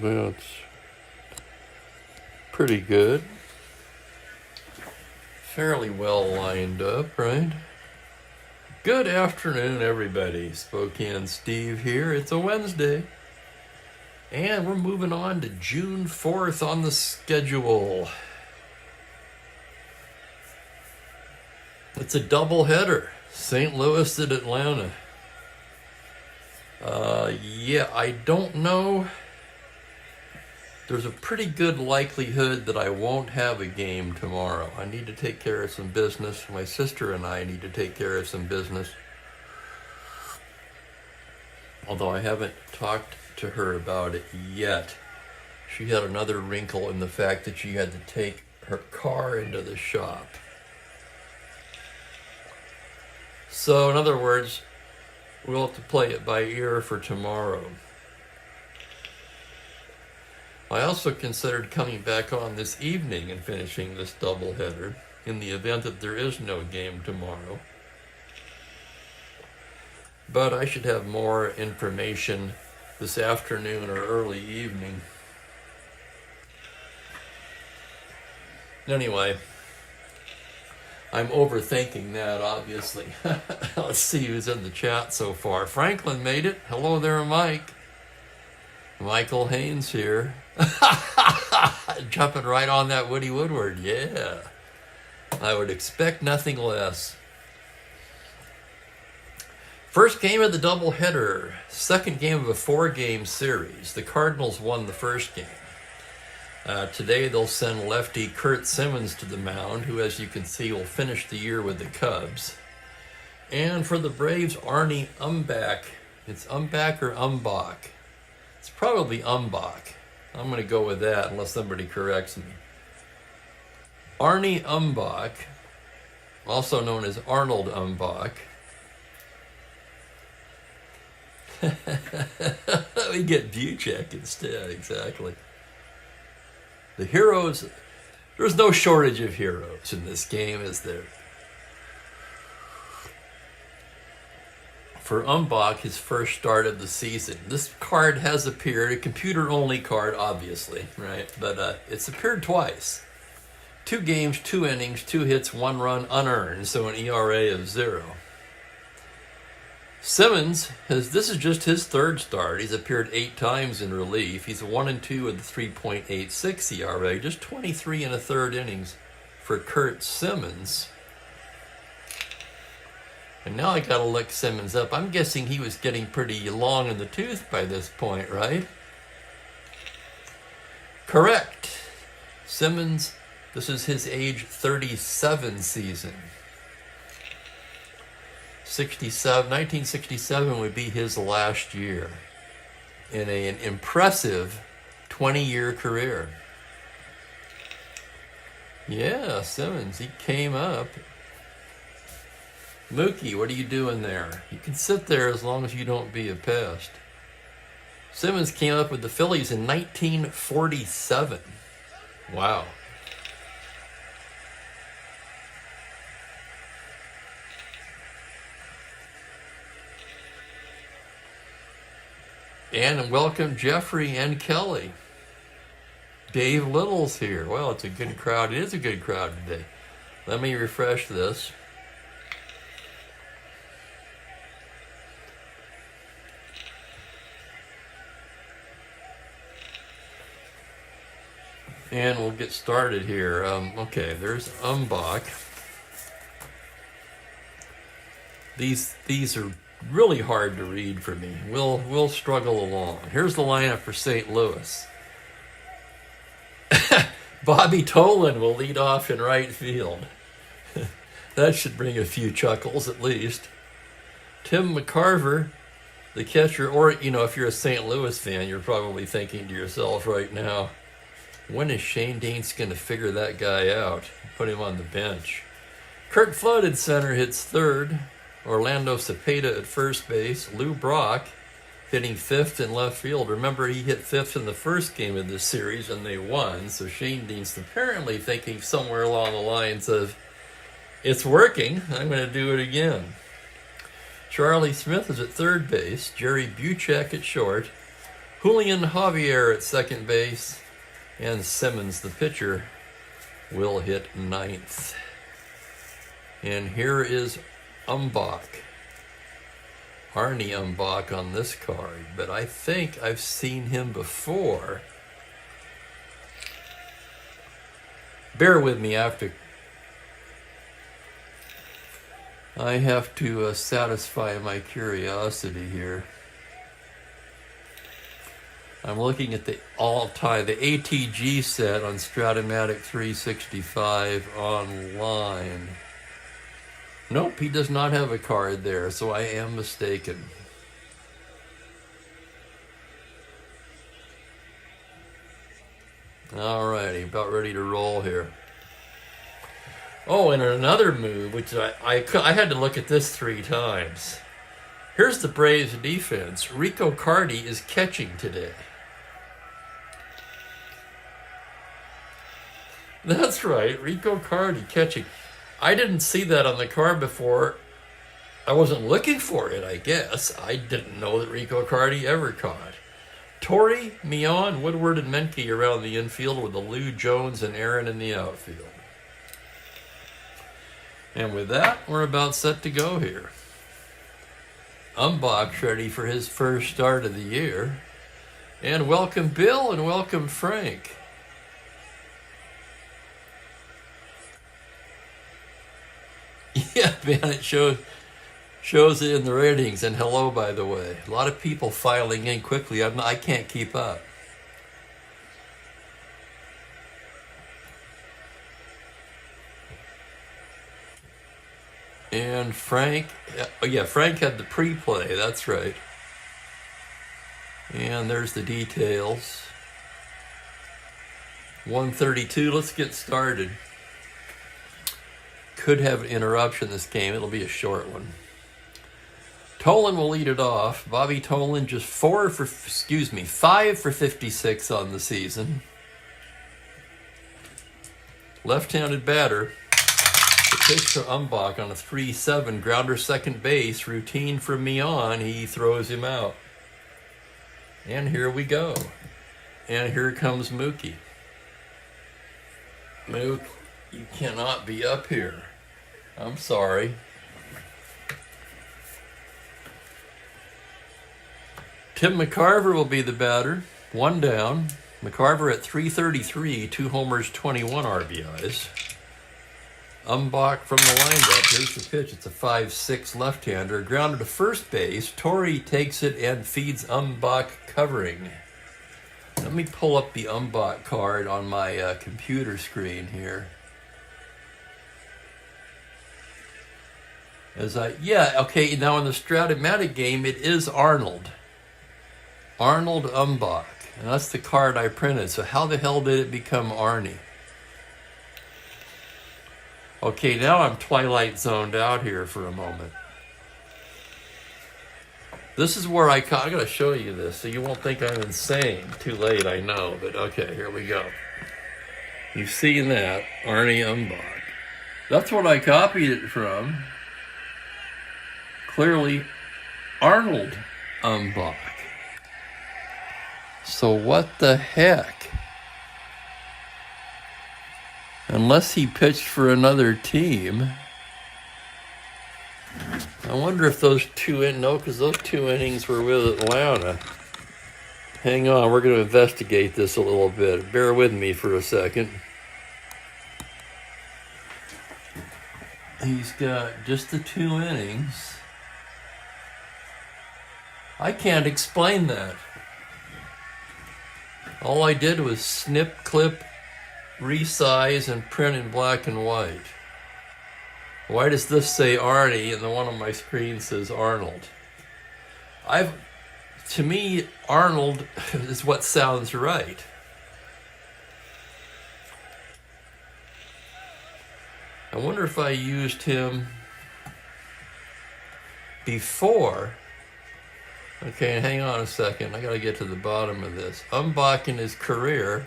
That's pretty good. Fairly well lined up, right? Good afternoon, everybody. Spokane Steve here. It's a Wednesday. And we're moving on to June 4th on the schedule. It's a doubleheader. St. Louis at Atlanta. Yeah, I don't know. There's a pretty good likelihood that I won't have a game tomorrow. I need to take care of some business. My sister and I need to take care of some business. Although I haven't talked to her about it yet. She had another wrinkle in the fact that she had to take her car into the shop. So, in other words, we'll have to play it by ear for tomorrow. I also considered coming back on this evening and finishing this doubleheader in the event that there is no game tomorrow. But I should have more information this afternoon or early evening. Anyway, I'm overthinking that, obviously. Let's see who's in the chat so far. Franklin made it. Hello there, Mike. Michael Haynes here. Jumping right on that Woody Woodward. Yeah. I would expect nothing less. First game of the doubleheader. Second game of a 4-game series. The Cardinals won the first game. Today they'll send lefty Curt Simmons to the mound, who, as you can see, will finish the year with the Cubs. And for the Braves, Arnie Umbach. It's Umbach or Umbach? It's probably Umbach. I'm going to go with that unless somebody corrects me. Arnie Umbach, also known as Arnold Umbach. We get Buchek instead, exactly. The heroes, there's no shortage of heroes in this game, is there? For Umbach, his first start of the season. This card has appeared, a computer-only card, obviously, right? But it's appeared twice. 2 games, 2 innings, 2 hits, 1 run, unearned, so an ERA of 0. Simmons, this is just his 3rd start. He's appeared 8 times in relief. He's 1-2 with a 3.86 ERA, just 23 1/3 innings for Curt Simmons. And now I gotta look Simmons up. I'm guessing he was getting pretty long in the tooth by this point, right? Correct. Simmons, this is his age 37 season. 1967 would be his last year in an impressive 20-year career. Yeah, Simmons, he came up. Mookie, what are you doing there? You can sit there as long as you don't be a pest. Simmons came up with the Phillies in 1947. Wow. And welcome Jeffrey and Kelly. Dave Little's here. Well, it's a good crowd. It is a good crowd today. Let me refresh this. And we'll get started here. Okay, there's Umbach. These are really hard to read for me. We'll struggle along. Here's the lineup for St. Louis. Bobby Tolan will lead off in right field. That should bring a few chuckles at least. Tim McCarver, the catcher, or if you're a St. Louis fan, you're probably thinking to yourself right now, when is Shane Deans going to figure that guy out? Put him on the bench. Kurt Flood at center hits 3rd. Orlando Cepeda at first base. Lou Brock hitting 5th in left field. Remember, he hit 5th in the first game of this series and they won. So Shane Deans apparently thinking somewhere along the lines of, it's working, I'm going to do it again. Charlie Smith is at third base. Jerry Buchek at short. Julian Javier at second base, and Simmons, the pitcher, will hit ninth. And here is Umbach. Arnie Umbach on this card, but I think I've seen him before. Bear with me, I have to satisfy my curiosity here. I'm looking at the all-time, the ATG set on Strat-O-Matic 365 online. Nope, he does not have a card there, so I am mistaken. Alrighty, about ready to roll here. Oh, and another move, which I had to look at this 3 times. Here's the Braves defense. Rico Cardi is catching today. That's right, Rico Cardi catching. I didn't see that on the card before. I wasn't looking for it, I guess. I didn't know that Rico Cardi ever caught. Torrey, Mion, Woodward, and Menke around the infield with the Lou, Jones, and Aaron in the outfield. And with that, we're about set to go here. Umbach's ready for his first start of the year. And welcome Bill and welcome Frank. Yeah, man, it shows it in the ratings. And hello, by the way. A lot of people filing in quickly. I can't keep up. And Frank, yeah, Frank had the pre-play, that's right. And there's the details. 132, let's get started. Could have an interruption this game. It'll be a short one. Tolan will lead it off. Bobby Tolan just 5 for 56 on the season. Left-handed batter. The pitch to Umbach on a 3-7 grounder second base. Routine from Mion. He throws him out. And here we go. And here comes Mookie. Mook, you cannot be up here. I'm sorry. Tim McCarver will be the batter. 1 down. McCarver at 333, 2 homers, 21 RBIs. Umbach from the windup. Here's the pitch. It's a 5-6 left-hander. Grounded to first base. Torrey takes it and feeds Umbach covering. Let me pull up the Umbach card on my computer screen here. Okay, now in the Strat-O-Matic game, it is Arnold. Arnold Umbach. And that's the card I printed. So how the hell did it become Arnie? Okay, now I'm Twilight zoned out here for a moment. This is where I gotta show you this so you won't think I'm insane. Too late, I know, but okay, here we go. You've seen that, Arnie Umbach. That's what I copied it from. Clearly, Arnold Umbach. So what the heck? Unless he pitched for another team. I wonder if those 2 because those 2 innings were with Atlanta. Hang on, we're going to investigate this a little bit. Bear with me for a second. He's got just the 2 innings. I can't explain that. All I did was snip, clip, resize, and print in black and white. Why does this say Arnie and the one on my screen says Arnold? To me, Arnold is what sounds right. I wonder if I used him before. Okay, hang on a second. I got to get to the bottom of this. Umbach in his career.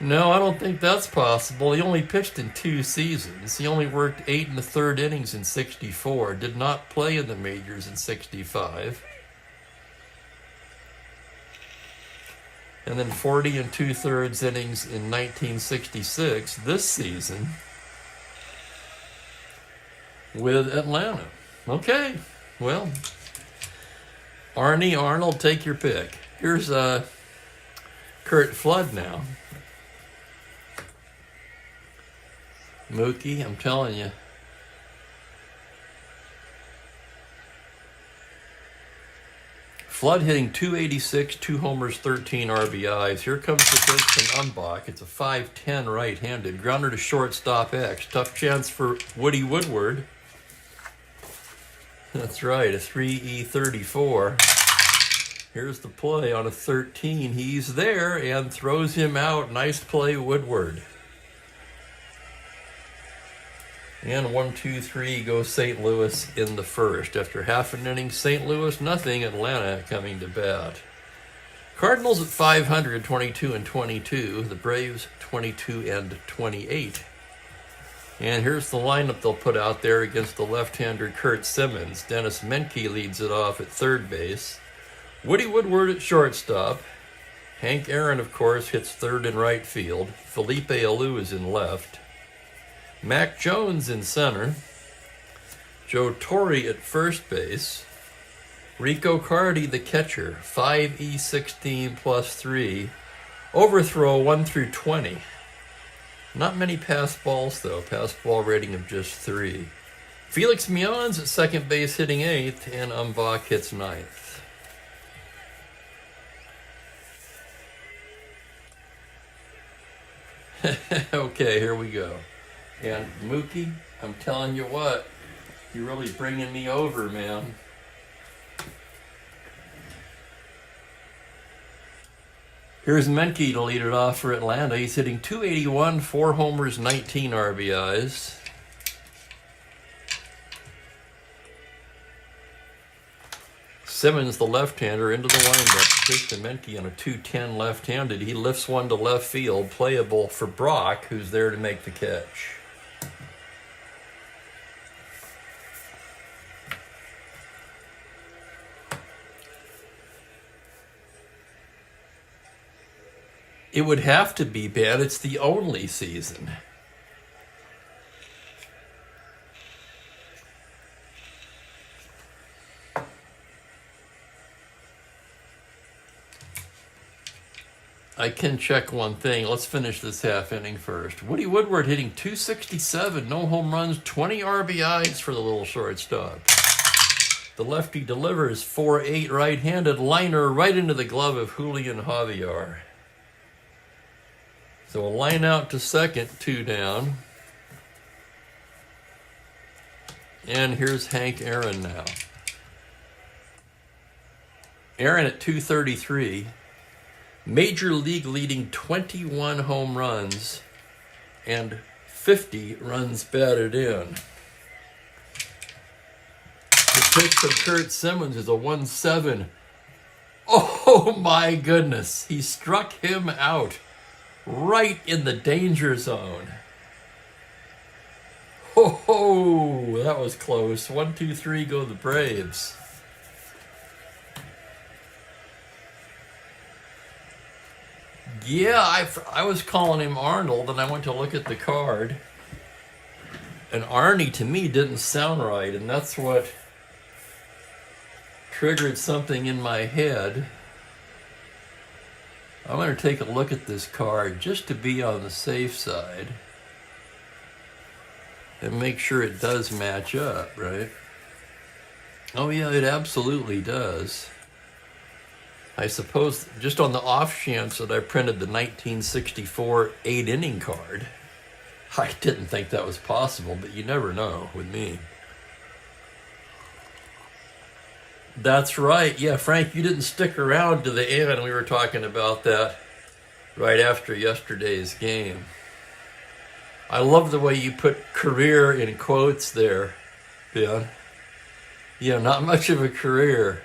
No, I don't think that's possible. He only pitched in 2 seasons. He only worked 8 1/3 innings in 64. Did not play in the majors in 65. and then 40 2/3 innings in 1966 this season with Atlanta. Okay, well, Arnie, Arnold, take your pick. Here's Curt Flood now. Mookie, I'm telling you. Flood hitting .286, 2 homers, 13 RBIs. Here comes the pitch from Umbach. It's a 5-10 right-handed. Grounder to shortstop X. Tough chance for Woody Woodward. That's right, a 3E34. Here's the play on a 13. He's there and throws him out. Nice play, Woodward. And 1-2-3 goes St. Louis in the first. After half an inning, St. Louis nothing, Atlanta coming to bat. Cardinals at 500, 22-22. The Braves 22-28. And here's the lineup they'll put out there against the left-hander Curt Simmons. Dennis Menke leads it off at third base. Woody Woodward at shortstop. Hank Aaron, of course, hits third and right field. Felipe Alou is in left. Mac Jones in center. Joe Torre at first base. Rico Cardi, the catcher, 5E16 plus 3. Overthrow 1-20. Not many pass balls, though. Pass ball rating of just 3. Felix Mions at second base hitting 8th, and Umbach hits 9th. Okay, here we go. And Mookie, I'm telling you what, you're really bringing me over, man. Here's Menke to lead it off for Atlanta. He's hitting .281, 4 homers, 19 RBIs. Simmons, the left-hander, into the windup. Pitch to Menke on a .210 left-handed. He lifts one to left field, playable for Brock, who's there to make the catch. It would have to be, Ben. It's the only season. I can check one thing. Let's finish this half inning first. Woody Woodward hitting .267, no home runs, 20 RBIs for the little shortstop. The lefty delivers 4-8 right-handed liner right into the glove of Julian Javier. So a line out to second, 2 down. And here's Hank Aaron now. Aaron at .233. Major league leading 21 home runs and 50 runs batted in. The pitch from Curt Simmons is a 1-7. Oh my goodness. He struck him out right in the danger zone. Oh, that was close. 1-2-3 go the Braves. Yeah, I was calling him Arnold, and I went to look at the card. And Arnie, to me, didn't sound right, and that's what triggered something in my head. I'm going to take a look at this card just to be on the safe side and make sure it does match up, right? Oh, yeah, it absolutely does. I suppose just on the off chance that I printed the 1964 8-inning card, I didn't think that was possible, but you never know with me. That's right. Yeah, Frank, you didn't stick around to the end. We were talking about that right after yesterday's game. I love the way you put career in quotes there, Ben. Yeah, not much of a career.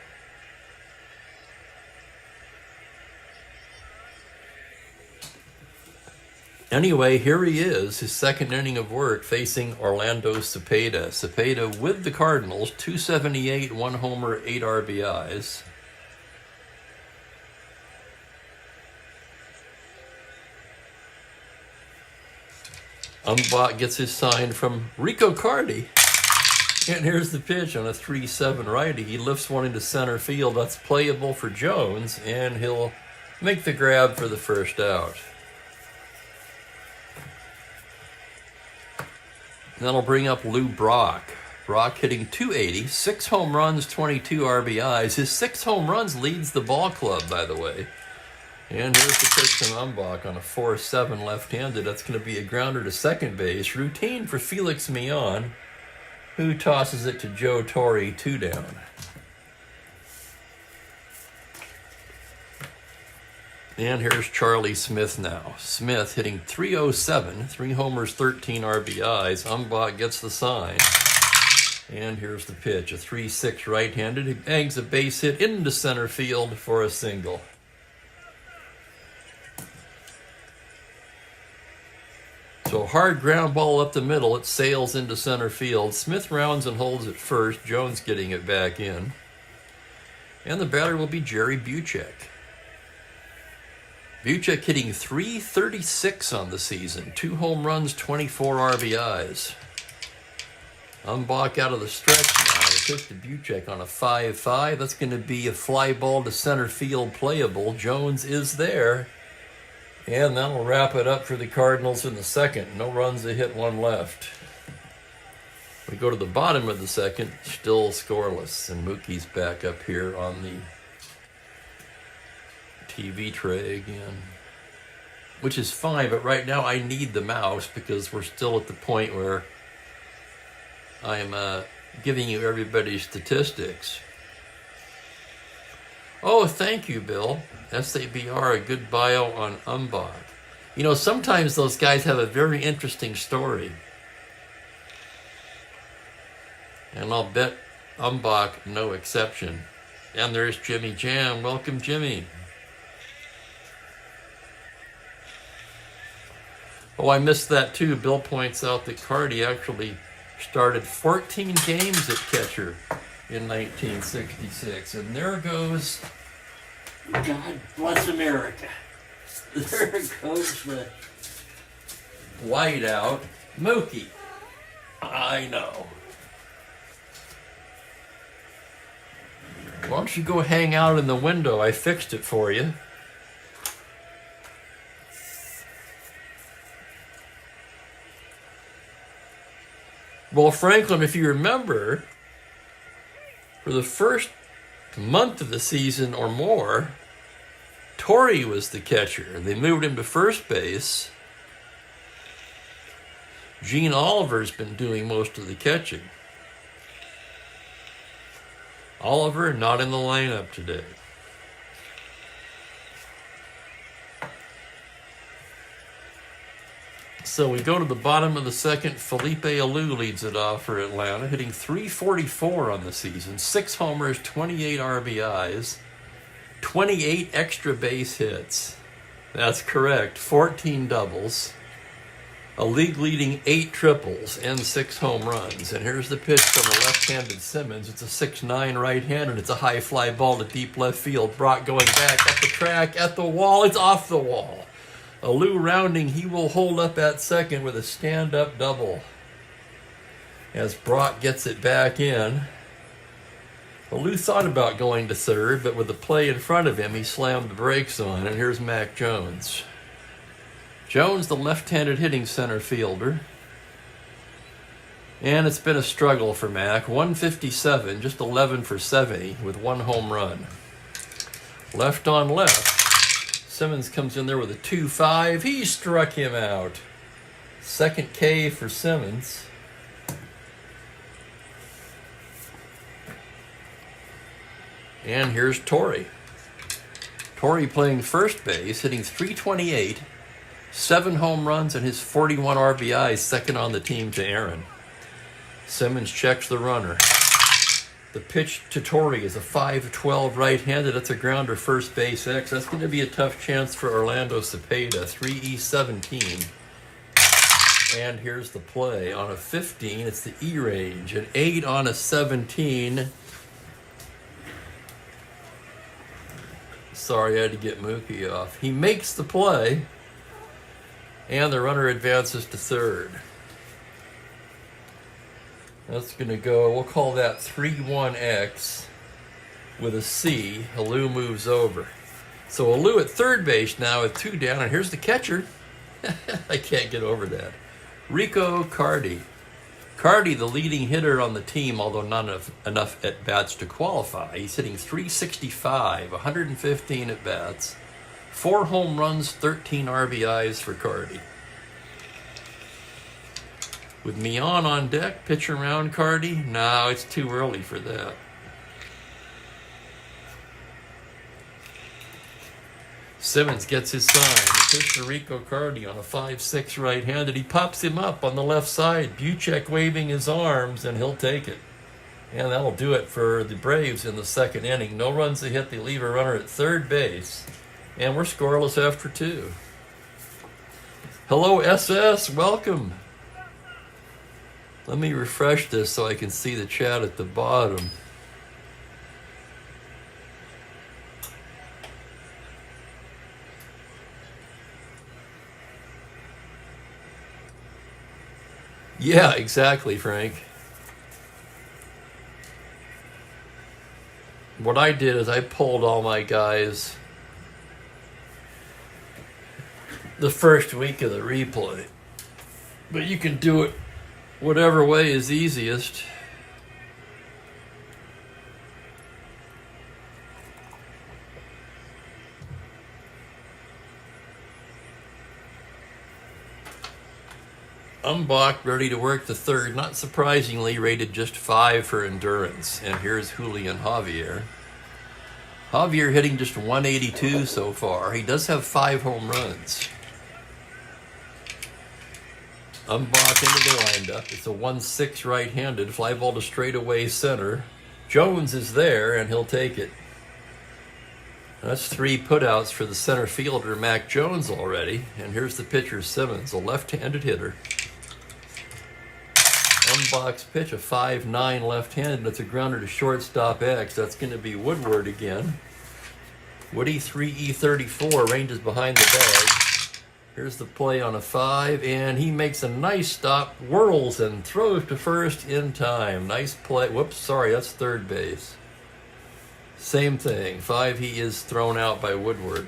Anyway, here he is, his second inning of work, facing Orlando Cepeda. Cepeda with the Cardinals, .278, 1 homer, 8 RBIs. Umbach gets his sign from Rico Cardi. And here's the pitch on a 3-7 righty. He lifts one into center field. That's playable for Jones, and he'll make the grab for the first out. That'll bring up Lou Brock. Brock hitting .280, 6 home runs, 22 RBIs. His 6 home runs leads the ball club, by the way. And here's the pitch from Umbach on a 4-7 left-handed. That's going to be a grounder to second base. Routine for Felix Millan, who tosses it to Joe Torre, 2 down. And here's Charlie Smith now. Smith hitting .307, 3 homers, 13 RBIs. Umbach gets the sign. And here's the pitch, a 3-6 right-handed. He bangs a base hit into center field for a single. So hard ground ball up the middle. It sails into center field. Smith rounds and holds it first. Jones getting it back in. And the batter will be Jerry Buchek. Buchek hitting .336 on the season. 2 home runs, 24 RBIs. Umbach out of the stretch now. The pitch to Buchek on a 5-5. That's going to be a fly ball to center field playable. Jones is there. And that'll wrap it up for the Cardinals in the second. No runs, a hit, 1 left. We go to the bottom of the second, still scoreless. And Mookie's back up here on the TV tray again. Which is fine, but right now I need the mouse because we're still at the point where I'm giving you everybody's statistics. Oh, thank you, Bill. SABR, a good bio on Umbach. You know, sometimes those guys have a very interesting story. And I'll bet Umbach no exception. And there's Jimmy Jam. Welcome, Jimmy. Oh, I missed that too. Bill points out that Cardi actually started 14 games at catcher in 1966. And there goes, God bless America. There goes the whiteout Mookie. I know. Why don't you go hang out in the window? I fixed it for you. Well, Franklin, if you remember, for the first month of the season or more, Torre was the catcher. They moved him to first base. Gene Oliver's been doing most of the catching. Oliver not in the lineup today. So we go to the bottom of the second. Felipe Alou leads it off for Atlanta, hitting .344 on the season. 6 homers, 28 RBIs, 28 extra base hits. That's correct. 14 doubles, a league-leading 8 triples, and 6 home runs. And here's the pitch from the left-handed Simmons. It's a 6'9" right-handed. It's a high fly ball to deep left field. Brock going back up the track, at the wall. It's off the wall. Alou rounding, he will hold up at second with a stand-up double as Brock gets it back in. Alou thought about going to third, but with the play in front of him, he slammed the brakes on, and here's Mac Jones. Jones, the left-handed hitting center fielder. And it's been a struggle for Mac. 157, just 11 for 70 with 1 home run. Left on left. Simmons comes in there with a 2-5. He struck him out. Second K for Simmons. And here's Torre. Torre playing first base, hitting .328, 7 home runs, and his 41 RBIs, second on the team to Aaron. Simmons checks the runner. The pitch to Torre is a 5-12 right-handed. That's a grounder first base X. That's going to be a tough chance for Orlando Cepeda. 3E17. And here's the play. On a 15, it's the E range. An 8 on a 17. Sorry, I had to get Mookie off. He makes the play. And the runner advances to third. That's going to go, we'll call that 3-1X with a C. Alou moves over. So Alou at third base now with 2 down, and here's the catcher. I can't get over that. Rico Cardi. Cardi, the leading hitter on the team, although not enough at-bats to qualify. He's hitting .365, 115 at-bats, 4 home runs, 13 RBIs for Cardi. With Mian on deck, pitch around Cardi. No, it's too early for that. Simmons gets his sign. He pitched to Rico Cardi on a 5-6 right-handed. He pops him up on the left side. Buchek waving his arms, and he'll take it. And that'll do it for the Braves in the second inning. No runs to hit. They leave a runner at third base. And we're scoreless after 2. Hello, SS. Welcome. Let me refresh this so I can see the chat at the bottom. Yeah, exactly, Frank. What I did is I pulled all my guys the first week of the replay. But you can do it whatever way is easiest. Umbach ready to work the third, not surprisingly rated just 5 for endurance. And here's Julian Javier. Javier hitting just 182 so far. He does have 5 home runs. Umbach into the windup. It's a 1-6 right-handed. Fly ball to straightaway center. Jones is there, and he'll take it. That's 3 putouts for the center fielder, Mac Jones, already. And here's the pitcher, Simmons, a left-handed hitter. Umbach's pitch, a 5-9 left-handed. That's a grounder to shortstop X. That's going to be Woodward again. Woody 3E34 ranges behind the bag. Here's the play on a 5, and he makes a nice stop, whirls, and throws to first in time. Nice play. Whoops, sorry, that's third base. Same thing. 5, he is thrown out by Woodward.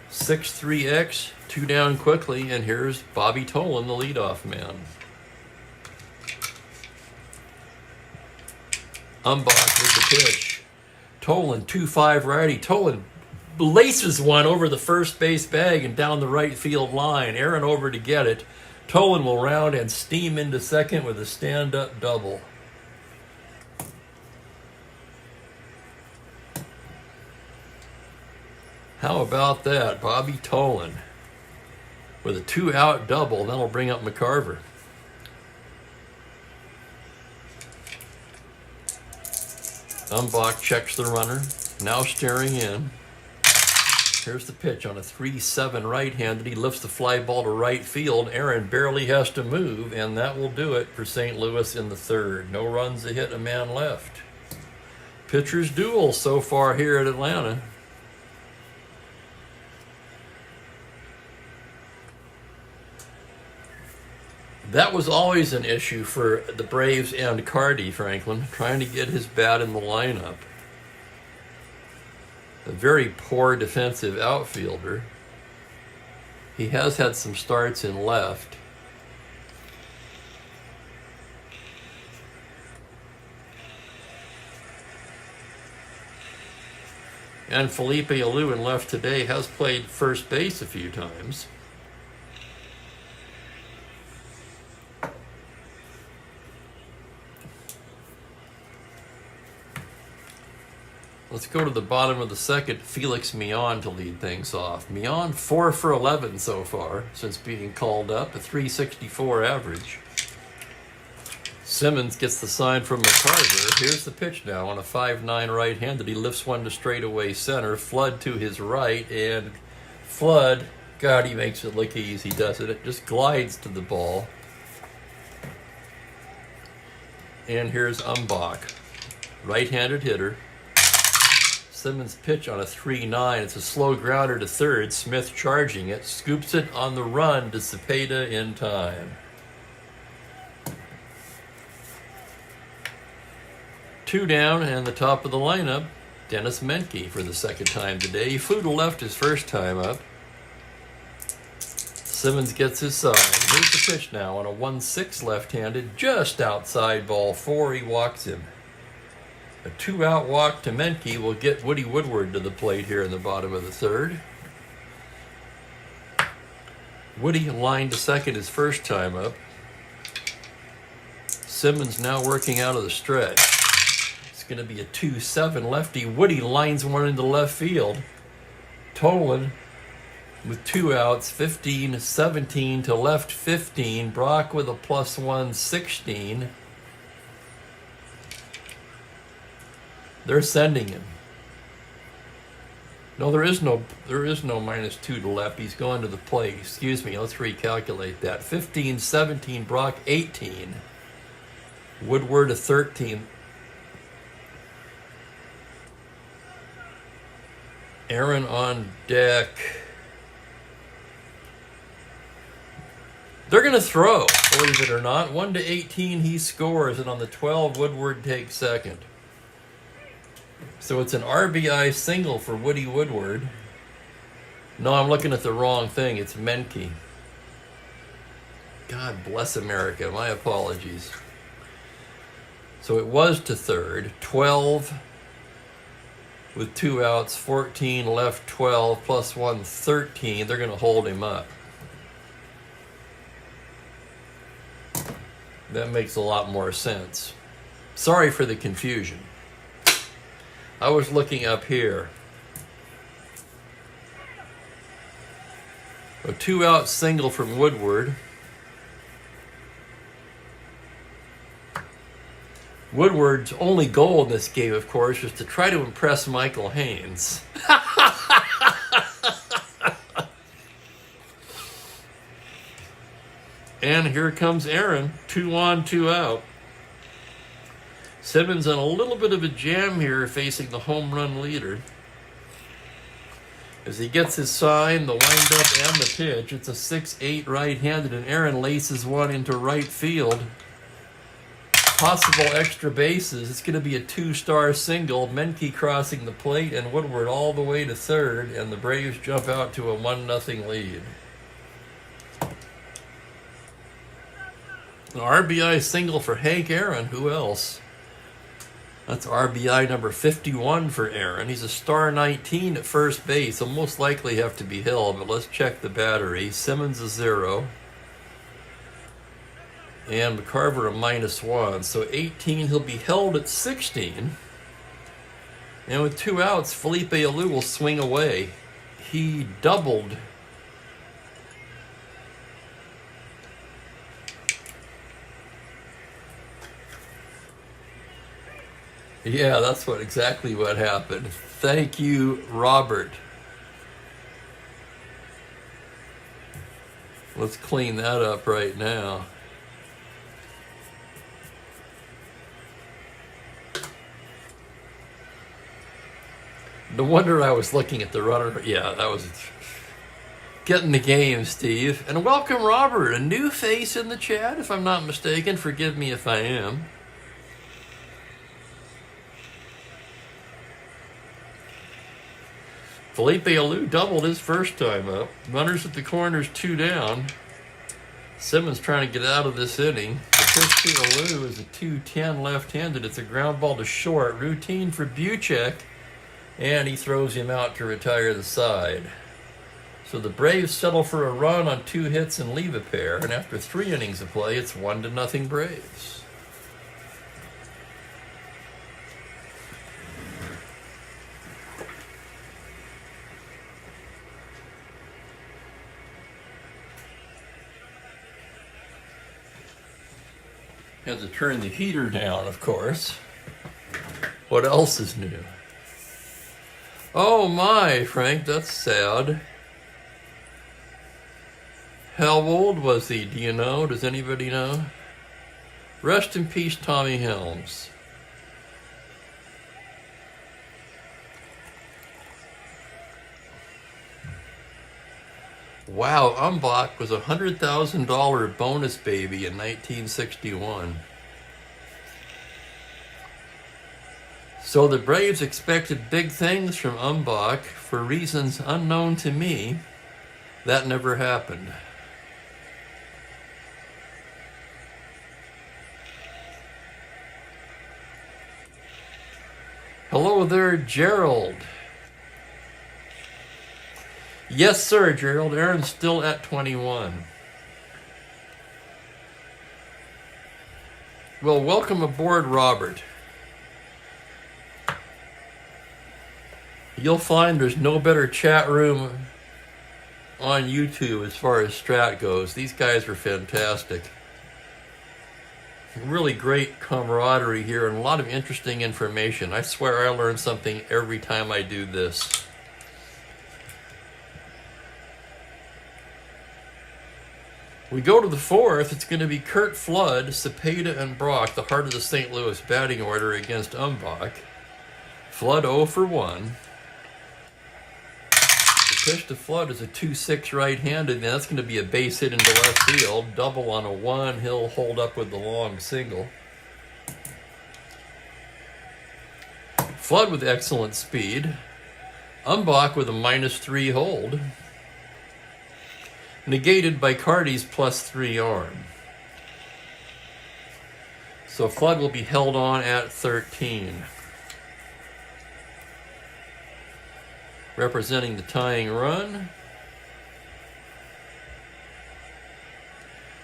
6-3X, 2 down quickly, and here's Bobby Tolan, the leadoff man. Umbach with the pitch. Tolan, 2-5 righty. Tolan laces one over the first base bag and down the right field line. Aaron over to get it. Tolan will round and steam into second with a stand-up double. How about that? Bobby Tolan with a 2-out double. That'll bring up McCarver. Umbach checks the runner. Now staring in. Here's the pitch on a 3-7 right-handed. He lifts the fly ball to right field. Aaron barely has to move, and that will do it for St. Louis in the third. No runs to hit, a man left. Pitchers duel so far here at Atlanta. That was always an issue for the Braves and Cardi, Franklin, trying to get his bat in the lineup. A very poor defensive outfielder. He has had some starts in left. And Felipe Alou in left today has played first base a few times. Let's go to the bottom of the second. Felix Mian to lead things off. Mian 4 for 11 so far since being called up, a 364 average. Simmons gets the sign from McCarver. Here's the pitch now on a 5-9 right-handed. He lifts one to straightaway center. Flood to his right, and Flood, God, he makes it look easy, doesn't it? Just glides to the ball. And here's Umbach, right-handed hitter. Simmons pitch on a 3-9. It's a slow grounder to third. Smith charging it. Scoops it on the run to Cepeda in time. 2 down and the top of the lineup, Dennis Menke for the second time today. Fuda left his first time up. Simmons gets his sign. Here's the pitch now on a 1-6 left-handed, just outside ball 4. He walks him. A 2-out walk to Menke will get Woody Woodward to the plate here in the bottom of the third. Woody lined to second his first time up. Simmons now working out of the stretch. It's going to be a 2-7 lefty. Woody lines one into left field. Tolan with 2 outs, 15-17 to left 15. Brock with a +1, 16. They're sending him. No, there is no -2 to left. He's going to the plate. Excuse me, let's recalculate that. 15-17, Brock 18. Woodward a 13. Aaron on deck. They're going to throw, believe it or not. 1-18, he scores, and on the 12, Woodward takes second. So it's an RBI single for Woody Woodward. No, I'm looking at the wrong thing. It's Menke. God bless America. My apologies. So it was to third. 12 with 2 outs, 14 left, 12 +1, 13. They're going to hold him up. That makes a lot more sense. Sorry for the confusion. I was looking up here. A 2-out single from Woodward. Woodward's only goal in this game, of course, was to try to impress Michael Haynes. And here comes Aaron, 2 on, 2 out. Simmons on a little bit of a jam here facing the home run leader. As he gets his sign, the windup, and the pitch, it's a 6-8 right-handed, and Aaron laces one into right field. Possible extra bases. It's going to be a 2-star single. Menke crossing the plate, and Woodward all the way to third, and the Braves jump out to a 1-0 lead. An RBI single for Hank Aaron. Who else? That's RBI number 51 for Aaron. He's a star 19 at first base. He'll most likely have to be held, but let's check the battery. Simmons a 0. And McCarver a -1. So 18, he'll be held at 16. And with 2 outs, Felipe Alou will swing away. He doubled. Yeah, that's exactly what happened. Thank you, Robert. Let's clean that up right now. No wonder I was looking at the runner. Yeah, that was getting the game, Steve. And welcome, Robert, a new face in the chat, if I'm not mistaken. Forgive me if I am. Felipe Alou doubled his first time up. Runners at the corners, 2 down. Simmons trying to get out of this inning. The pitch to Alou is a 2-10 left-handed. It's a ground ball to short. Routine for Buchek. And he throws him out to retire the side. So the Braves settle for a run on 2 hits and leave a pair. And after 3 innings of play, it's 1-0 Braves. Had to turn the heater down, of course. What else is new? Oh my, Frank, that's sad. How old was he? Do you know? Does anybody know? Rest in peace, Tommy Helms. Wow, Umbach was a $100,000 bonus baby in 1961. So the Braves expected big things from Umbach for reasons unknown to me. That never happened. Hello there, Gerald. Yes, sir, Gerald. Aaron's still at 21. Well, welcome aboard, Robert. You'll find there's no better chat room on YouTube as far as Strat goes. These guys are fantastic. Really great camaraderie here and a lot of interesting information. I swear I learn something every time I do this. We go to the fourth. It's going to be Curt Flood, Cepeda, and Brock, the heart of the St. Louis batting order against Umbach. Flood 0 for 1. The pitch to Flood is a 2-6 right-handed, and that's going to be a base hit into left field. Double on a 1. He'll hold up with the long single. Flood with excellent speed. Umbach with a -3 hold. Negated by Carty's +3 arm. So Flood will be held on at 13. Representing the tying run.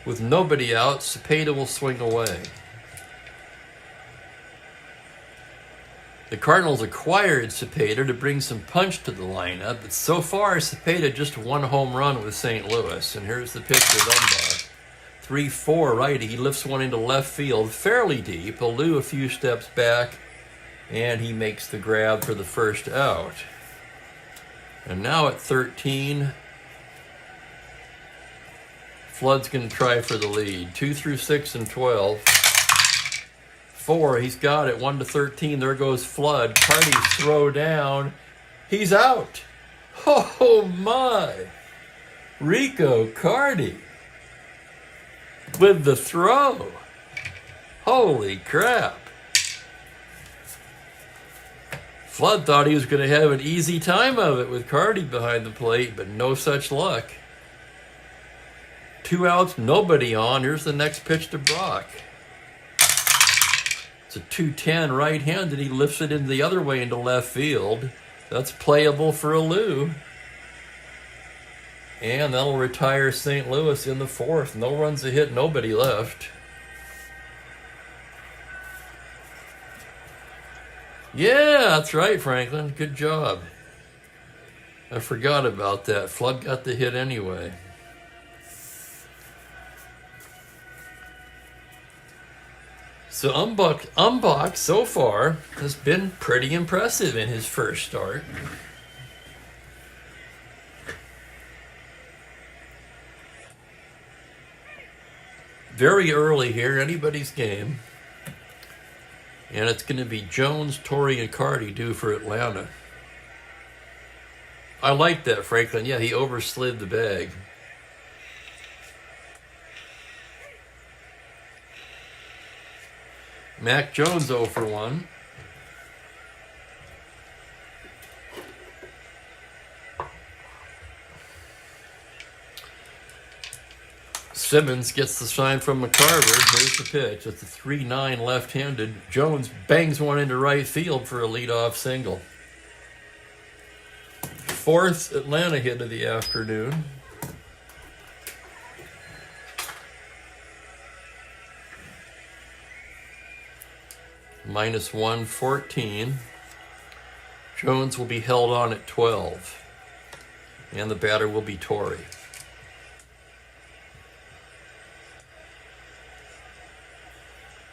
With nobody out, Cepeda will swing away. The Cardinals acquired Cepeda to bring some punch to the lineup, but so far Cepeda just 1 home run with St. Louis. And here's the pitch with Umbach. 3-4 righty. He lifts one into left field, fairly deep. Alou a few steps back, and he makes the grab for the first out. And now at 13, Flood's going to try for the lead. 2 through 6 and 12. 4, he's got it. 1 to 13. There goes Flood. Carty's throw down. He's out. Oh my! Rico Carty with the throw. Holy crap! Flood thought he was going to have an easy time of it with Carty behind the plate, but no such luck. 2 outs, nobody on. Here's the next pitch to Brock. It's a 2-10 right-handed. He lifts it in the other way into left field. That's playable for Alou. And that'll retire St. Louis in the 4th. No runs a hit, nobody left. Yeah, that's right, Franklin. Good job. I forgot about that. Flood got the hit anyway. So Umbach so far has been pretty impressive in his first start. Very early here, anybody's game. And it's going to be Jones, Torrey, and Carty due for Atlanta. I like that, Franklin. Yeah, he overslid the bag. Mac Jones 0 for 1. Simmons gets the sign from McCarver. Here's the pitch. It's a 3-9 left-handed. Jones bangs one into right field for a leadoff single. 4th Atlanta hit of the afternoon. -114. Jones will be held on at 12. And the batter will be Torrey.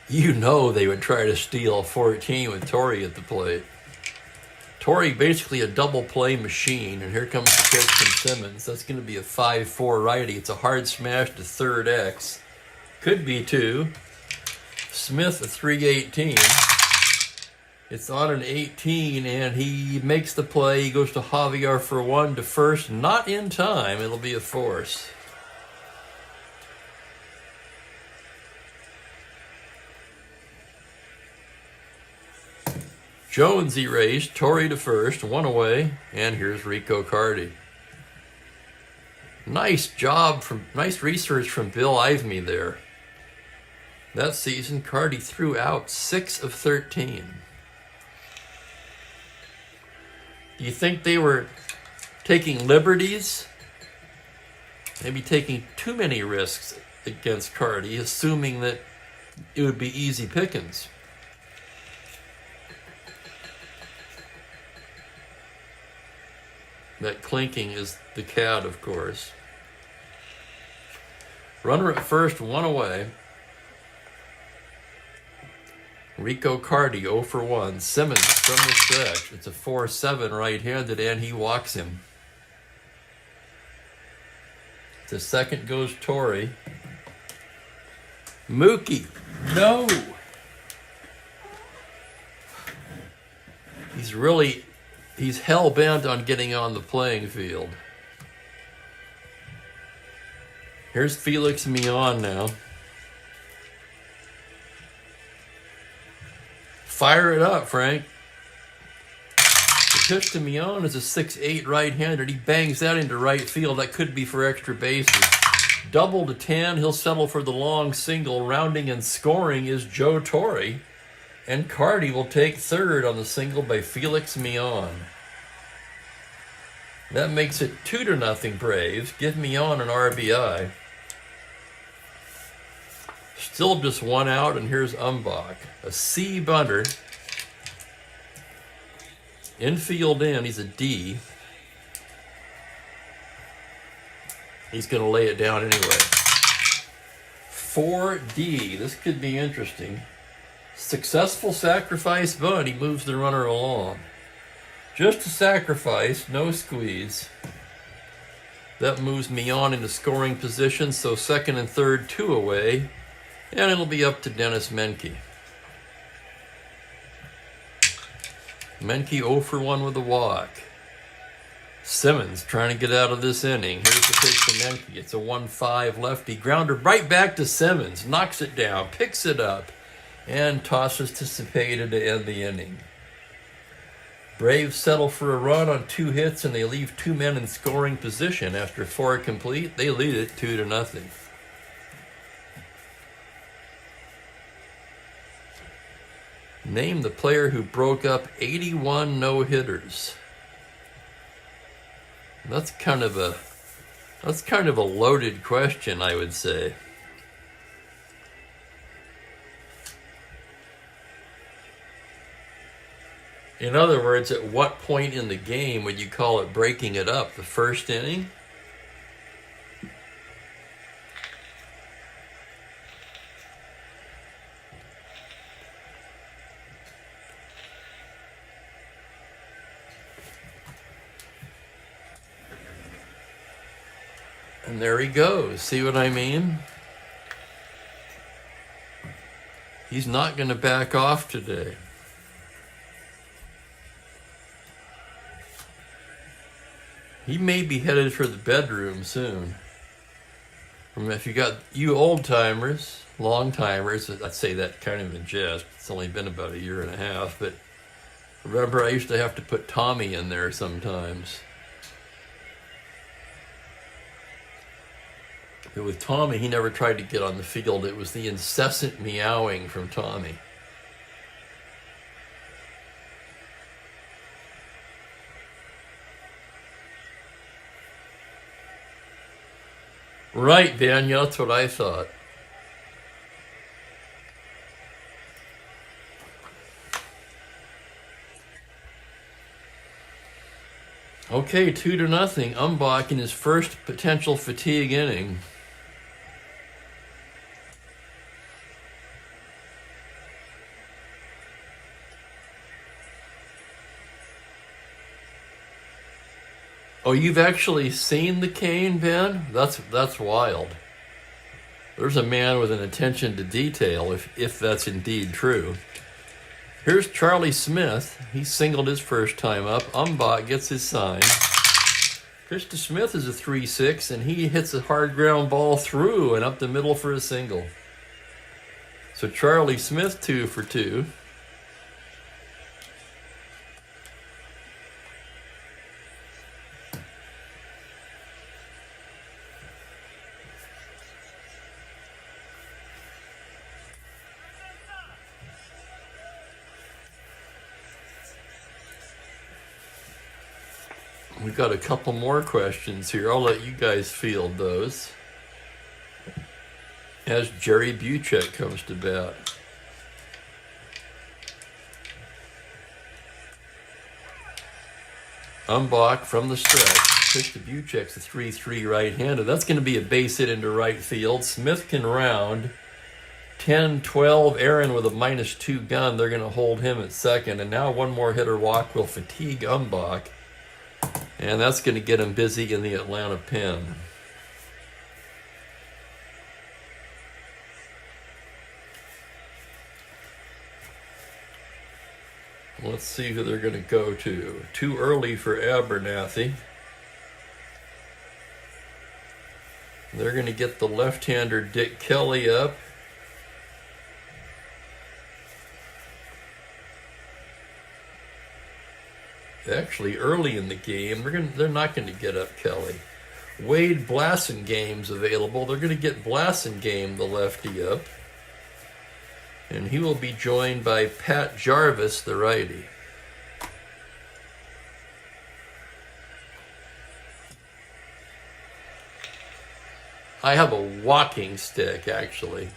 You know they would try to steal 14 with Torrey at the plate. Torrey basically a double play machine, and here comes the pitch from Simmons. That's going to be a 5-4 righty. It's a hard smash to third X. Could be 2. Smith a 318. It's on an 18, and he makes the play. He goes to Javier for one to first. Not in time. It'll be a force. Jones erased. Torrey to first. One away. And here's Rico Carty. Nice research from Bill Ivemy there. That season, Carty threw out 6 of 13. Do you think they were taking liberties? Maybe taking too many risks against Carty, assuming that it would be easy pickings. That clinking is the cat, of course. Runner at first, one away. Rico Carty 0 for 1. Simmons from the stretch. It's a 4-7 right-handed, and he walks him. The second goes Torrey. Mookie. No. He's hell-bent on getting on the playing field. Here's Felix Millan now. Fire it up, Frank. The pitch to Millan is a 6'8" right-hander. He bangs that into right field. That could be for extra bases. Double to 10. He'll settle for the long single. Rounding and scoring is Joe Torre. And Carty will take third on the single by Felix Millan. That makes it 2-0 Braves. Give Millan an RBI. Still just one out, and here's Umbach. A C bunter. Infield in, he's a D. He's going to lay it down anyway. 4D. This could be interesting. Successful sacrifice bunt. He moves the runner along. Just a sacrifice, no squeeze. That moves Millan into scoring position, so second and third, 2 away. And it'll be up to Dennis Menke. Menke 0 for 1 with a walk. Simmons trying to get out of this inning. Here's the pitch to Menke. It's a 1-5 lefty. Grounder right back to Simmons. Knocks it down, picks it up, and tosses to Cepeda to end the inning. Braves settle for a run on 2 hits, and they leave 2 men in scoring position. After 4 complete, they lead it 2-0. Name the player who broke up 81 no-hitters. That's kind of a loaded question, I would say. In other words, at what point in the game would you call it breaking it up? The first inning? And there he goes. See what I mean? He's not going to back off today. He may be headed for the bedroom soon. If you got you old-timers, long-timers, I'd say that kind of in jest. It's only been about a year and a half, but remember I used to have to put Tommy in there sometimes. But with Tommy, he never tried to get on the field. It was the incessant meowing from Tommy. Right, Ben, yeah, that's what I thought. Okay, 2-0. Umbach in his first potential fatigue inning. Oh, you've actually seen the cane, Ben? That's wild. There's a man with an attention to detail, if that's indeed true. Here's Charlie Smith. He singled his first time up. Umbach gets his sign. Krista Smith is a 3-6, and he hits a hard ground ball through and up the middle for a single. So Charlie Smith 2 for 2. We've got a couple more questions here. I'll let you guys field those as Jerry Buchek comes to bat. Umbach from the stretch. Pitch to Buchek's a 3-3 right-handed. That's going to be a base hit into right field. Smith can round. 10-12, Aaron with a -2 gun. They're going to hold him at second. And now one more hitter walk will fatigue Umbach. And that's going to get him busy in the Atlanta pen. Let's see who they're going to go to. Too early for Abernathy. They're going to get the left-hander Dick Kelly up. Actually, early in the game, they're not going to get up Kelly. Wade Blassingame's available. They're going to get Blassingame, the lefty, up. And he will be joined by Pat Jarvis, the righty. I have a walking stick, actually.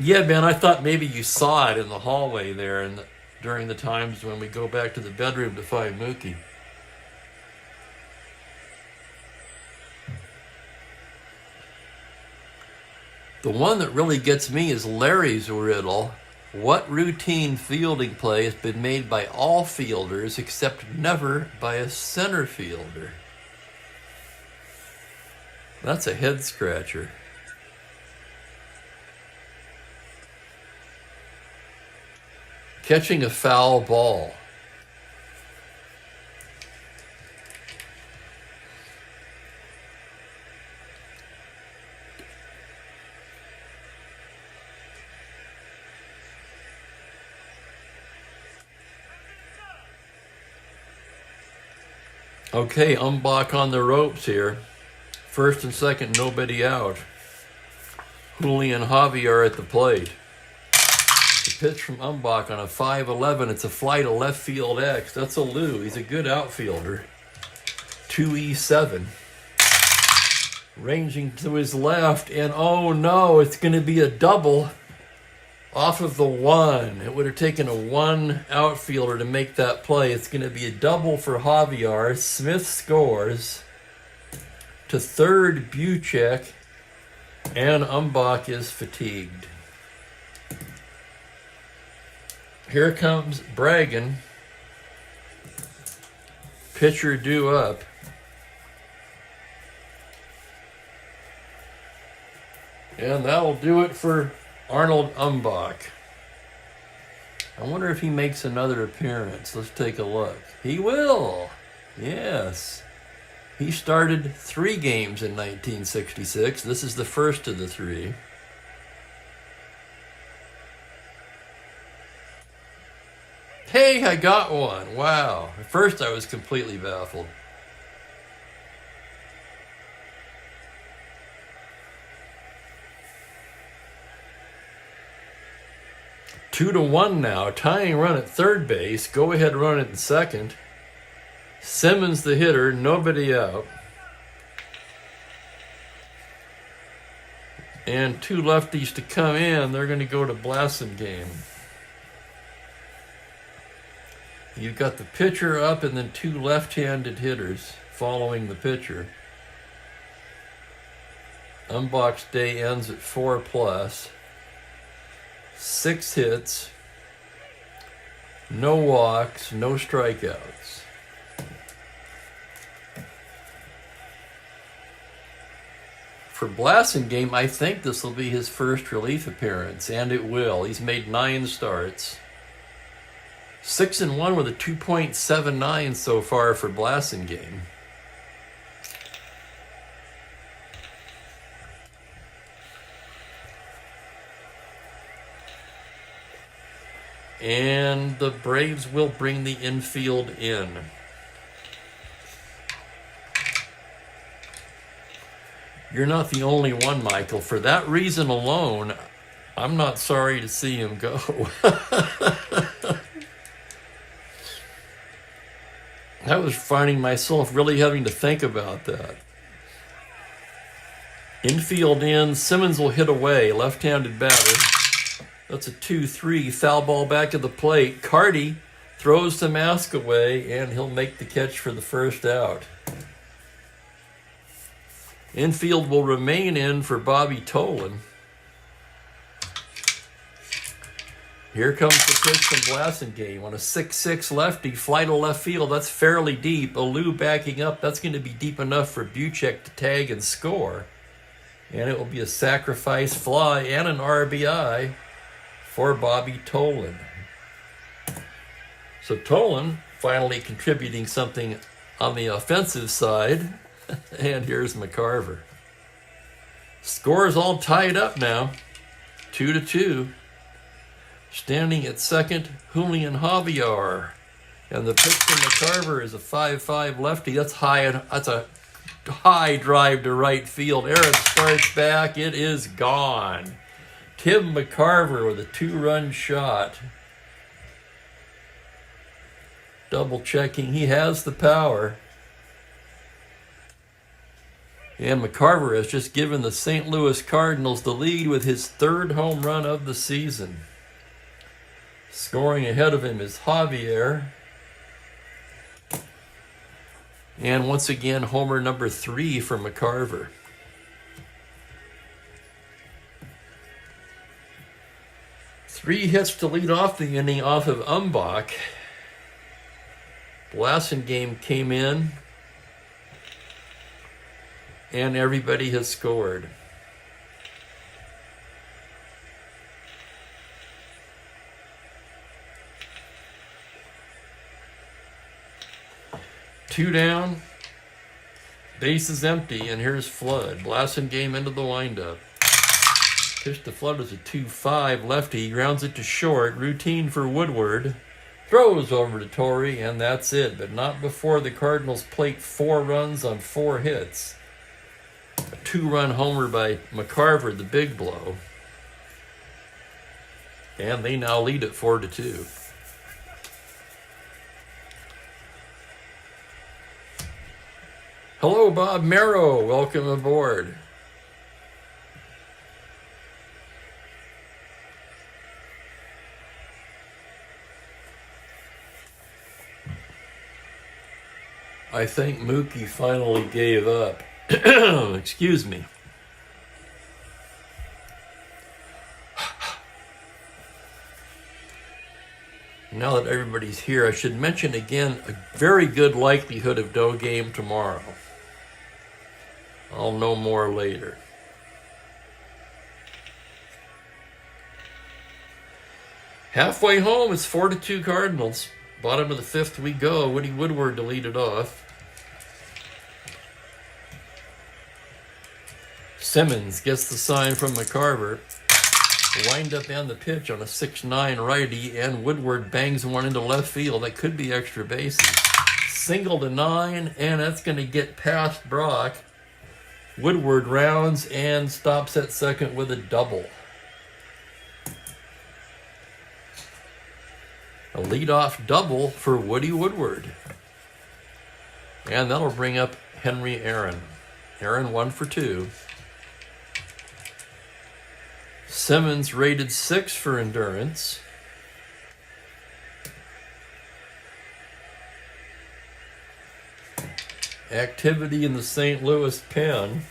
Yeah, man, I thought maybe you saw it in the hallway there during the times when we go back to the bedroom to find Mookie. The one that really gets me is Larry's riddle. What routine fielding play has been made by all fielders except never by a center fielder? That's a head scratcher. Catching a foul ball. Okay, Umbach on the ropes here. First and second, nobody out. Julian Javier at the plate. The pitch from Umbach on a 5-11. It's a fly to left field X. That's a Lou. He's a good outfielder. 2E7. Ranging to his left, and oh no, it's going to be a double off of the 1. It would have taken a 1 outfielder to make that play. It's going to be a double for Javier. Smith scores. To third, Buchek, and Umbach is fatigued. Here comes Bragan. Pitcher due up. And that'll do it for Arnold Umbach. I wonder if he makes another appearance. Let's take a look. He will. Yes. He started 3 games in 1966. This is the first of the 3. Hey, I got one. Wow. At first I was completely baffled. Two to 1 now. Tying run at third base. Go ahead run at second. Simmons the hitter. Nobody out. And 2 lefties to come in. They're going to go to Blassingame. You've got the pitcher up and then 2 left-handed hitters following the pitcher. Umbach's day ends at 4+. 6 hits, no walks, no strikeouts. For Blasingame, I think this will be his first relief appearance, and it will. He's made 9 starts. 6-1 with a 2.79 so far for Blasingame. And the Braves will bring the infield in. You're not the only one, Michael. For that reason alone, I'm not sorry to see him go. I was finding myself really having to think about that. Infield in, Simmons will hit away, left-handed batter. That's a 2-3, foul ball back at the plate. Carty throws the mask away, and he'll make the catch for the first out. Infield will remain in for Bobby Tolan. Here comes the pitch from Blasingame on a 6-6 lefty, fly to left field. That's fairly deep. Alou backing up. That's going to be deep enough for Buchek to tag and score. And it will be a sacrifice fly and an RBI for Bobby Tolan. So Tolan finally contributing something on the offensive side. And here's McCarver. Score's all tied up now. 2-2. Standing at second, Julian Javier. And the pitch from McCarver is a 5-5 lefty. That's a high drive to right field. Aaron starts back. It is gone. Tim McCarver with a 2-run shot. Double checking. He has the power. And McCarver has just given the St. Louis Cardinals the lead with his 3rd home run of the season. Scoring ahead of him is Javier. And once again, homer number 3 for McCarver. Three hits to lead off the inning off of Umbach. Blasingame came in. And everybody has scored. Two down, base is empty, and here's Flood. Blasingame into the windup. Pitch to Flood is a 2-5 lefty. He grounds it to short. Routine for Woodward. Throws over to Torrey, and that's it. But not before the Cardinals plate 4 runs on 4 hits. A 2-run homer by McCarver, the big blow. And they now lead at 4-2. Hello, Bob Merrow. Welcome aboard. I think Mookie finally gave up. Excuse me. Now that everybody's here, I should mention again a very good likelihood of no game tomorrow. I'll know more later. Halfway home, it's 4-2 Cardinals. Bottom of the 5th we go. Woody Woodward to lead it off. Simmons gets the sign from McCarver. Wind up and the pitch on a 6-9 righty, and Woodward bangs one into left field. That could be extra bases. Single to 9, and that's going to get past Brock. Woodward rounds and stops at second with a double. A leadoff double for Woody Woodward. And that'll bring up Henry Aaron. Aaron 1 for 2. Simmons rated 6 for endurance. Activity in the St. Louis pen.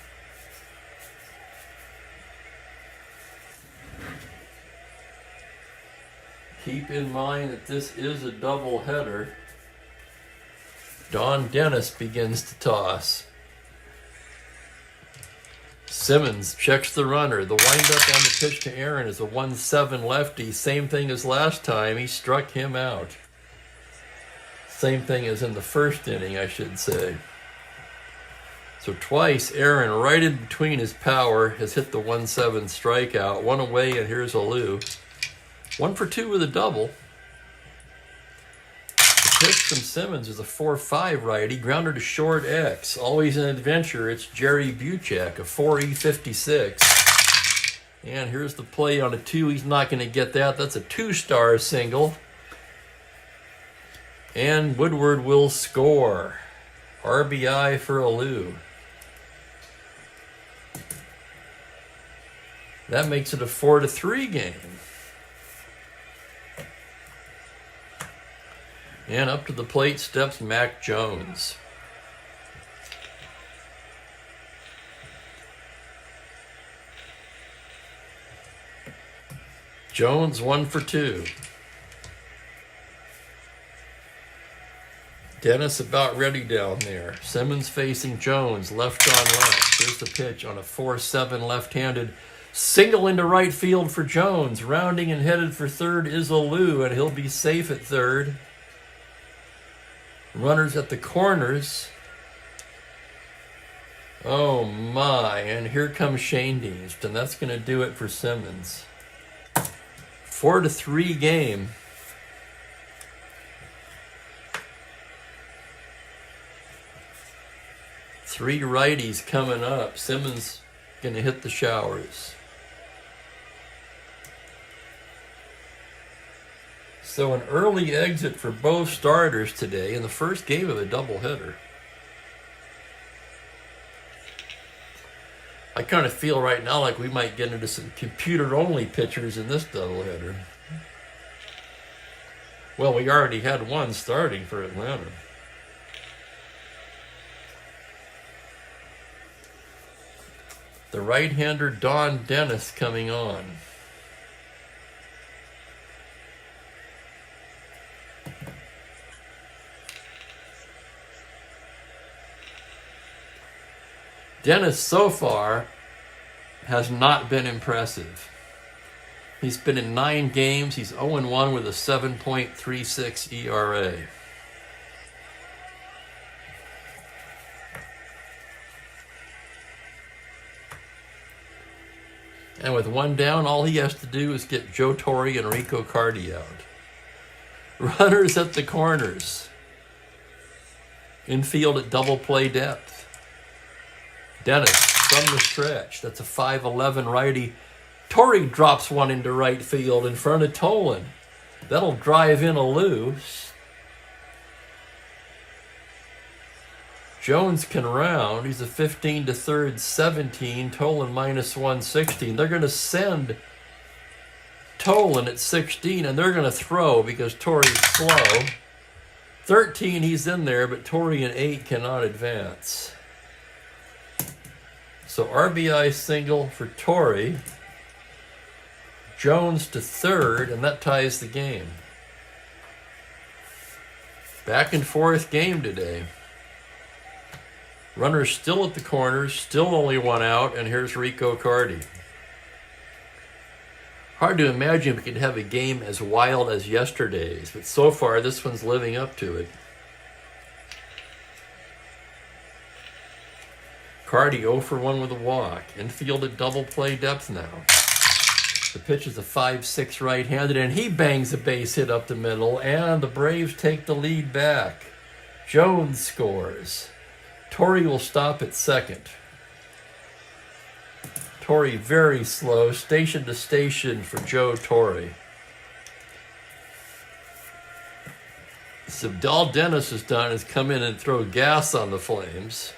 Keep in mind that this is a doubleheader. Don Dennis begins to toss. Simmons checks the runner. The windup on the pitch to Aaron is a 1-7 lefty. Same thing as last time. He struck him out. Same thing as in the first inning, I should say. So twice, Aaron, right in between his power, has hit the 1-7 strikeout. One away, and here's Alou. 1 for 2 with a double. The pitch from Simmons is a 4-5 righty. Grounder to short X. Always an adventure. It's Jerry Buchek, a 4E56. And here's the play on a 2. He's not going to get that. That's a 2-star single. And Woodward will score. RBI for Alou. That makes it a 4-3 game. And up to the plate steps Mac Jones. Jones 1 for 2. Dennis about ready down there. Simmons facing Jones, left on left. Here's the pitch on a 4-7 left-handed. Single into right field for Jones. Rounding and headed for third is Alou, and he'll be safe at third. Runners at the corners. Oh my, and here comes Shane Dienst, and that's going to do it for Simmons. 4-3 game. Three righties coming up. Simmons going to hit the showers. So an early exit for both starters today in the first game of a doubleheader. I kind of feel right now like we might get into some computer-only pitchers in this doubleheader. Well, we already had one starting for Atlanta. The right-hander Don Dennis coming on. Dennis so far has not been impressive. He's been in 9 games. He's 0-1 with a 7.36 ERA. And with one down, all he has to do is get Joe Torre and Rico Cardi out. Runners at the corners. Infield at double play depth. Dennis from the stretch. That's a 5-11 righty. Torre drops one into right field in front of Tolan. That'll drive in Alou. Jones can round. He's a 15 to third, 17. Tolan minus 116. They're going to send Tolan at 16, and they're going to throw because Torre's slow. 13, he's in there, but Torre and 8 cannot advance. So RBI single for Torre. Jones to third, and that ties the game. Back and forth game today. Runners still at the corners, still only one out, and here's Rico Cardi. Hard to imagine we could have a game as wild as yesterday's, but so far this one's living up to it. Cardi 0 for 1 with a walk. Infield at double play depth now. The pitch is a 5-6 right-handed, and he bangs a base hit up the middle, and the Braves take the lead back. Jones scores. Torre will stop at second. Torre very slow, station to station for Joe Torre. So all Dennis has done is come in and throw gas on the Flames.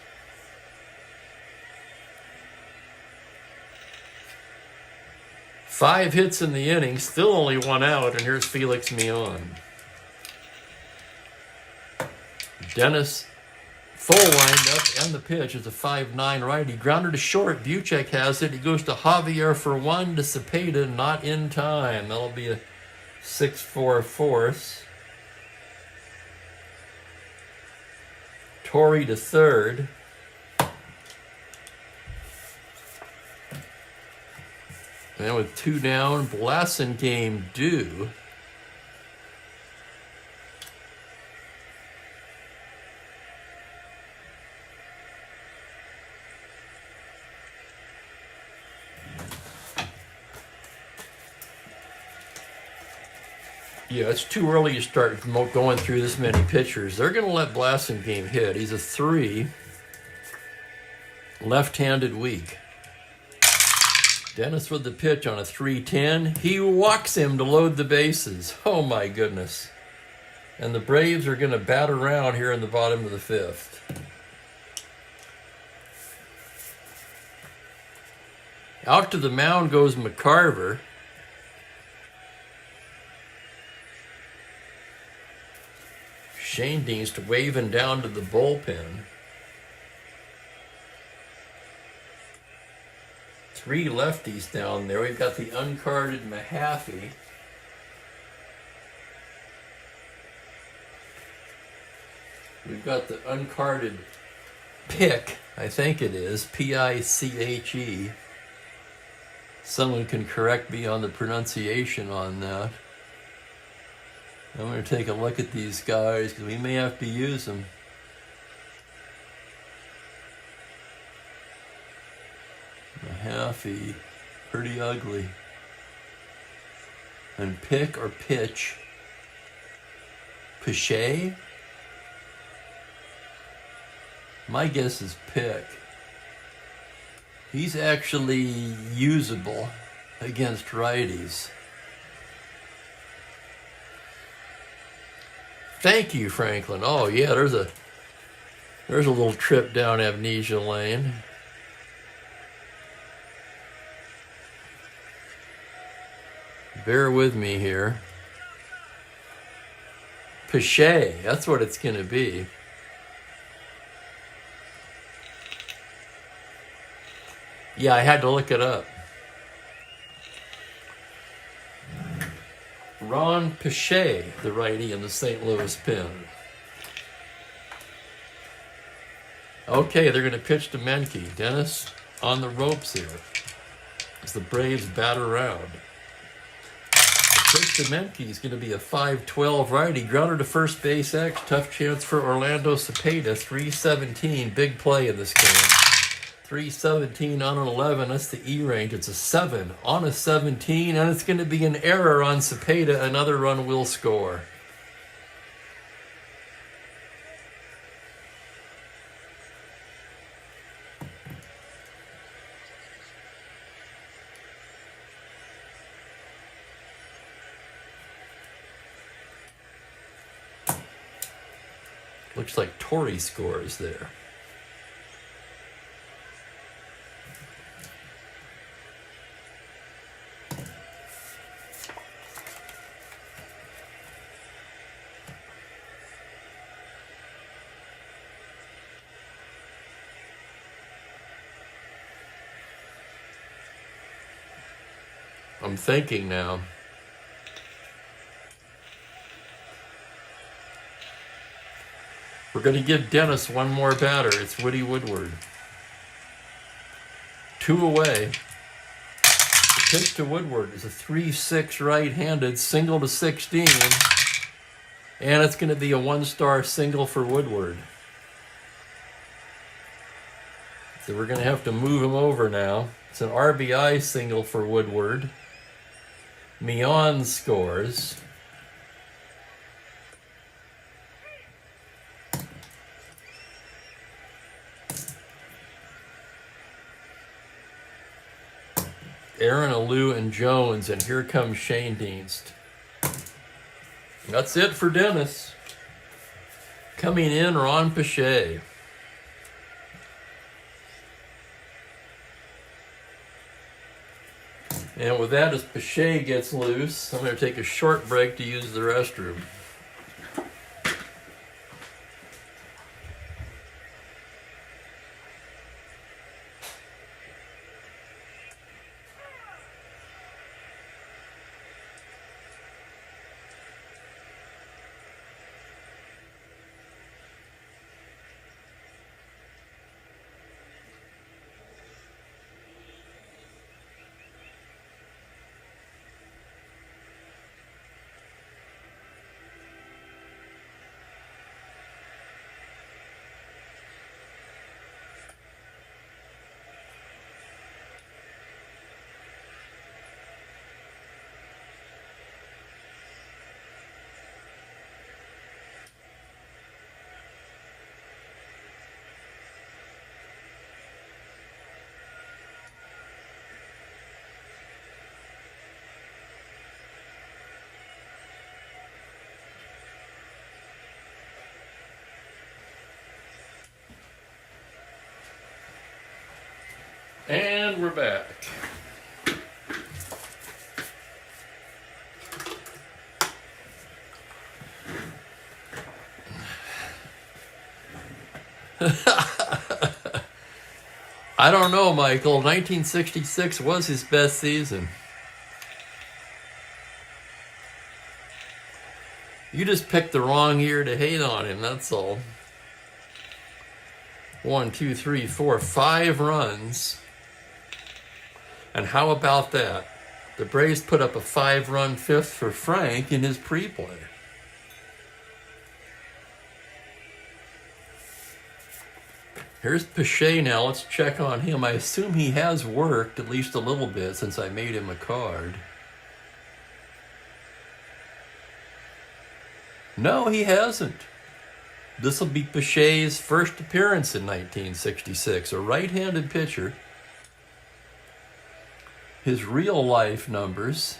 Five hits in the inning, still only one out, and here's Felix Mion. Dennis, full windup, and the pitch is a 5-9 righty. Grounder to short, Buchek has it. He goes to Javier for 1 to Cepeda, not in time. That'll be a 6-4 fourth. Torre to third. And with 2 down, Blasingame due. Yeah, it's too early to start going through this many pitchers. They're going to let Blasingame hit. He's a 3, left-handed weak. Dennis with the pitch on a 3-10. He walks him to load the bases. Oh my goodness. And the Braves are going to bat around here in the bottom of the 5th. Out to the mound goes McCarver. Shane Dean's waving down to the bullpen. 3 lefties down there. We've got the uncarded Mahaffey. We've got the uncarded Pick, I think it is, Piche. Someone can correct me on the pronunciation on that. I'm going to take a look at these guys because we may have to use them. Mahaffey, pretty ugly. And Pick or Pitch. Piche? My guess is Pick. He's actually usable against righties. Thank you, Franklin. Oh yeah, there's a little trip down amnesia lane. Bear with me here. Piche, that's what it's going to be. Yeah, I had to look it up. Ron Piche, the righty in the St. Louis pen. Okay, they're going to pitch to Menke. Dennis on the ropes here as the Braves bat around. The pitch to Menke is going to be a 5-12 righty. Grounder to first base X. Tough chance for Orlando Cepeda. 317. Big play in this game. 317 on an 11, that's the E range. It's a 7 on a 17, and it's going to be an error on Cepeda. Another run will score. Looks like Torrey scores there. I'm thinking now. We're going to give Dennis one more batter. It's Woody Woodward. 2 away. The pitch to Woodward is a 3-6 right-handed single to 16. And it's going to be a 1-star single for Woodward. So we're going to have to move him over now. It's an RBI single for Woodward. Mion scores. Aaron, Alou, and Jones, and here comes Shane Dienst. That's it for Dennis. Coming in, Ron Piche. And with that, as Piche gets loose, I'm going to take a short break to use the restroom. And we're back. I don't know, Michael. 1966 was his best season. You just picked the wrong year to hate on him, that's all. 1, 2, 3, 4, 5 runs. And how about that? The Braves put up a 5-run fifth for Frank in his pre-play. Here's Pache now. Let's check on him. I assume he has worked at least a little bit since I made him a card. No, he hasn't. This will be Pache's first appearance in 1966. A right-handed pitcher. His real-life numbers: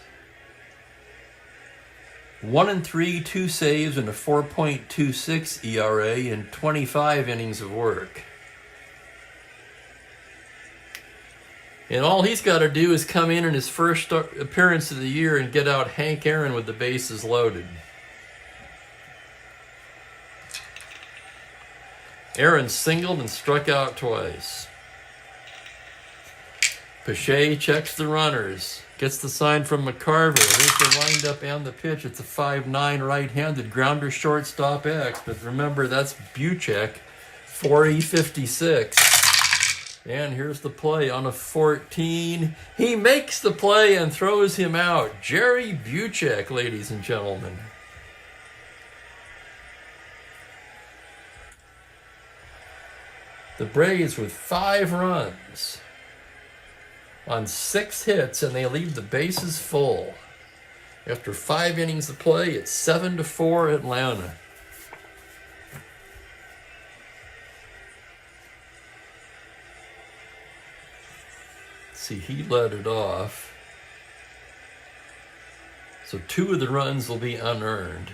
1-3, 2 saves, and a 4.26 ERA in 25 innings of work. And all he's got to do is come in his first appearance of the year and get out Hank Aaron with the bases loaded. Aaron singled and struck out twice. Pache checks the runners. Gets the sign from McCarver. Here's the windup and the pitch. It's a 5-9 right-handed grounder shortstop X. But remember, that's Buchek, 4E56. And here's the play on a 14. He makes the play and throws him out. Jerry Buchek, ladies and gentlemen. The Braves with 5 runs on 6 hits, and they leave the bases full. After 5 innings of play, it's 7-4 Atlanta. See, he led it off. So 2 of the runs will be unearned.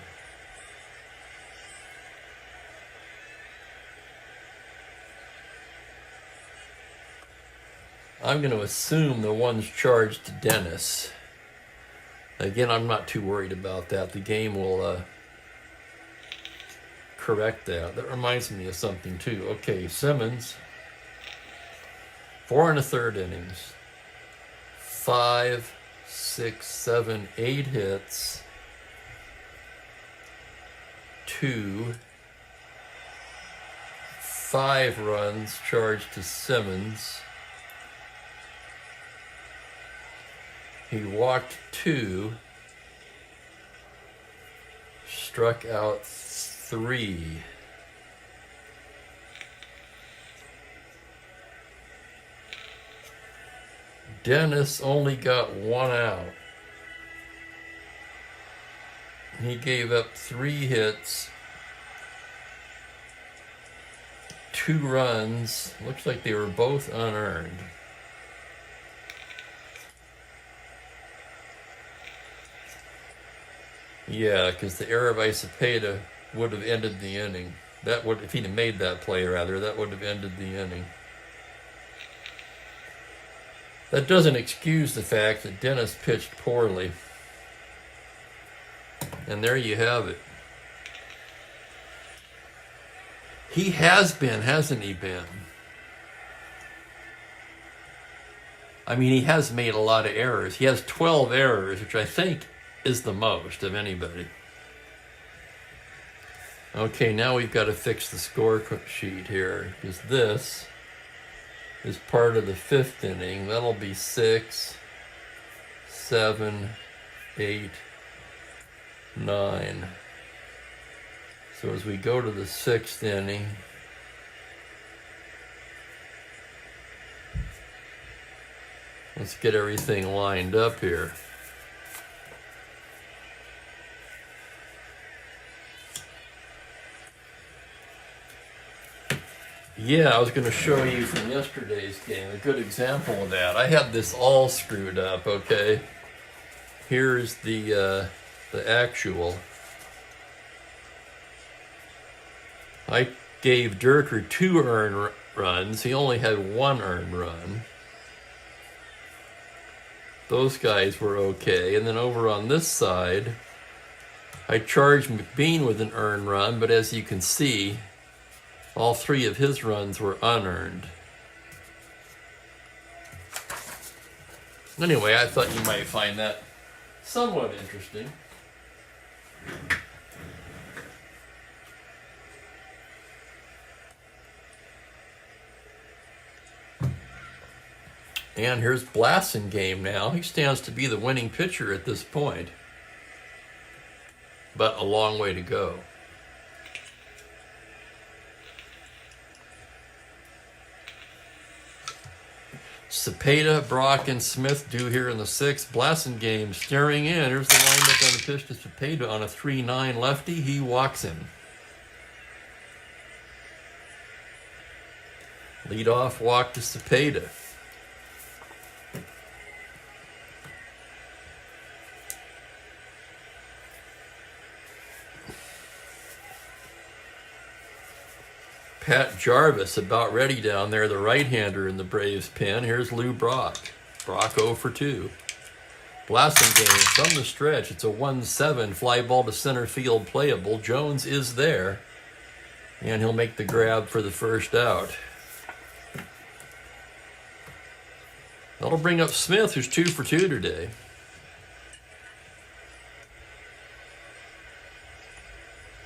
I'm going to assume the one's charged to Dennis. Again, I'm not too worried about that. The game will correct that. That reminds me of something, too. Okay, Simmons, 4 1/3 innings. 5, 6, 7, 8 hits. 2, 5 runs charged to Simmons. He walked 2, struck out 3. Dennis only got 1 out. He gave up 3 hits, 2 runs. Looks like they were both unearned. Yeah, because the error by Cepeda would have ended the inning. That would, if he'd have made that play, rather, that would have ended the inning. That doesn't excuse the fact that Dennis pitched poorly. And there you have it. He has been, hasn't he been? I mean, he has made a lot of errors. He has 12 errors, which I think is the most of anybody. Okay, now we've got to fix the score sheet here, because this is part of the 5th inning. That'll be 6, 7, 8, 9. So as we go to the 6th inning, let's get everything lined up here. Yeah, I was going to show you from yesterday's game a good example of that. I had this all screwed up, okay? Here's the actual. I gave Durker 2 earned runs. He only had 1 earned run. Those guys were okay. And then over on this side, I charged McBean with an earned run, but as you can see, all 3 of his runs were unearned. Anyway, I thought you might find that somewhat interesting. And here's Blasingame now. He stands to be the winning pitcher at this point, but a long way to go. Cepeda, Brock, and Smith due here in the 6th. Blasingame staring in. Here's the windup on the pitch to Cepeda on a 3-9 lefty. He walks him. Leadoff walk to Cepeda. Pat Jarvis about ready down there, the right-hander in the Braves pen. Here's Lou Brock. Brock 0 for 2. Blasingame from the stretch. It's a 1-7 fly ball to center field playable. Jones is there, and he'll make the grab for the first out. That'll bring up Smith, who's 2 for 2 today.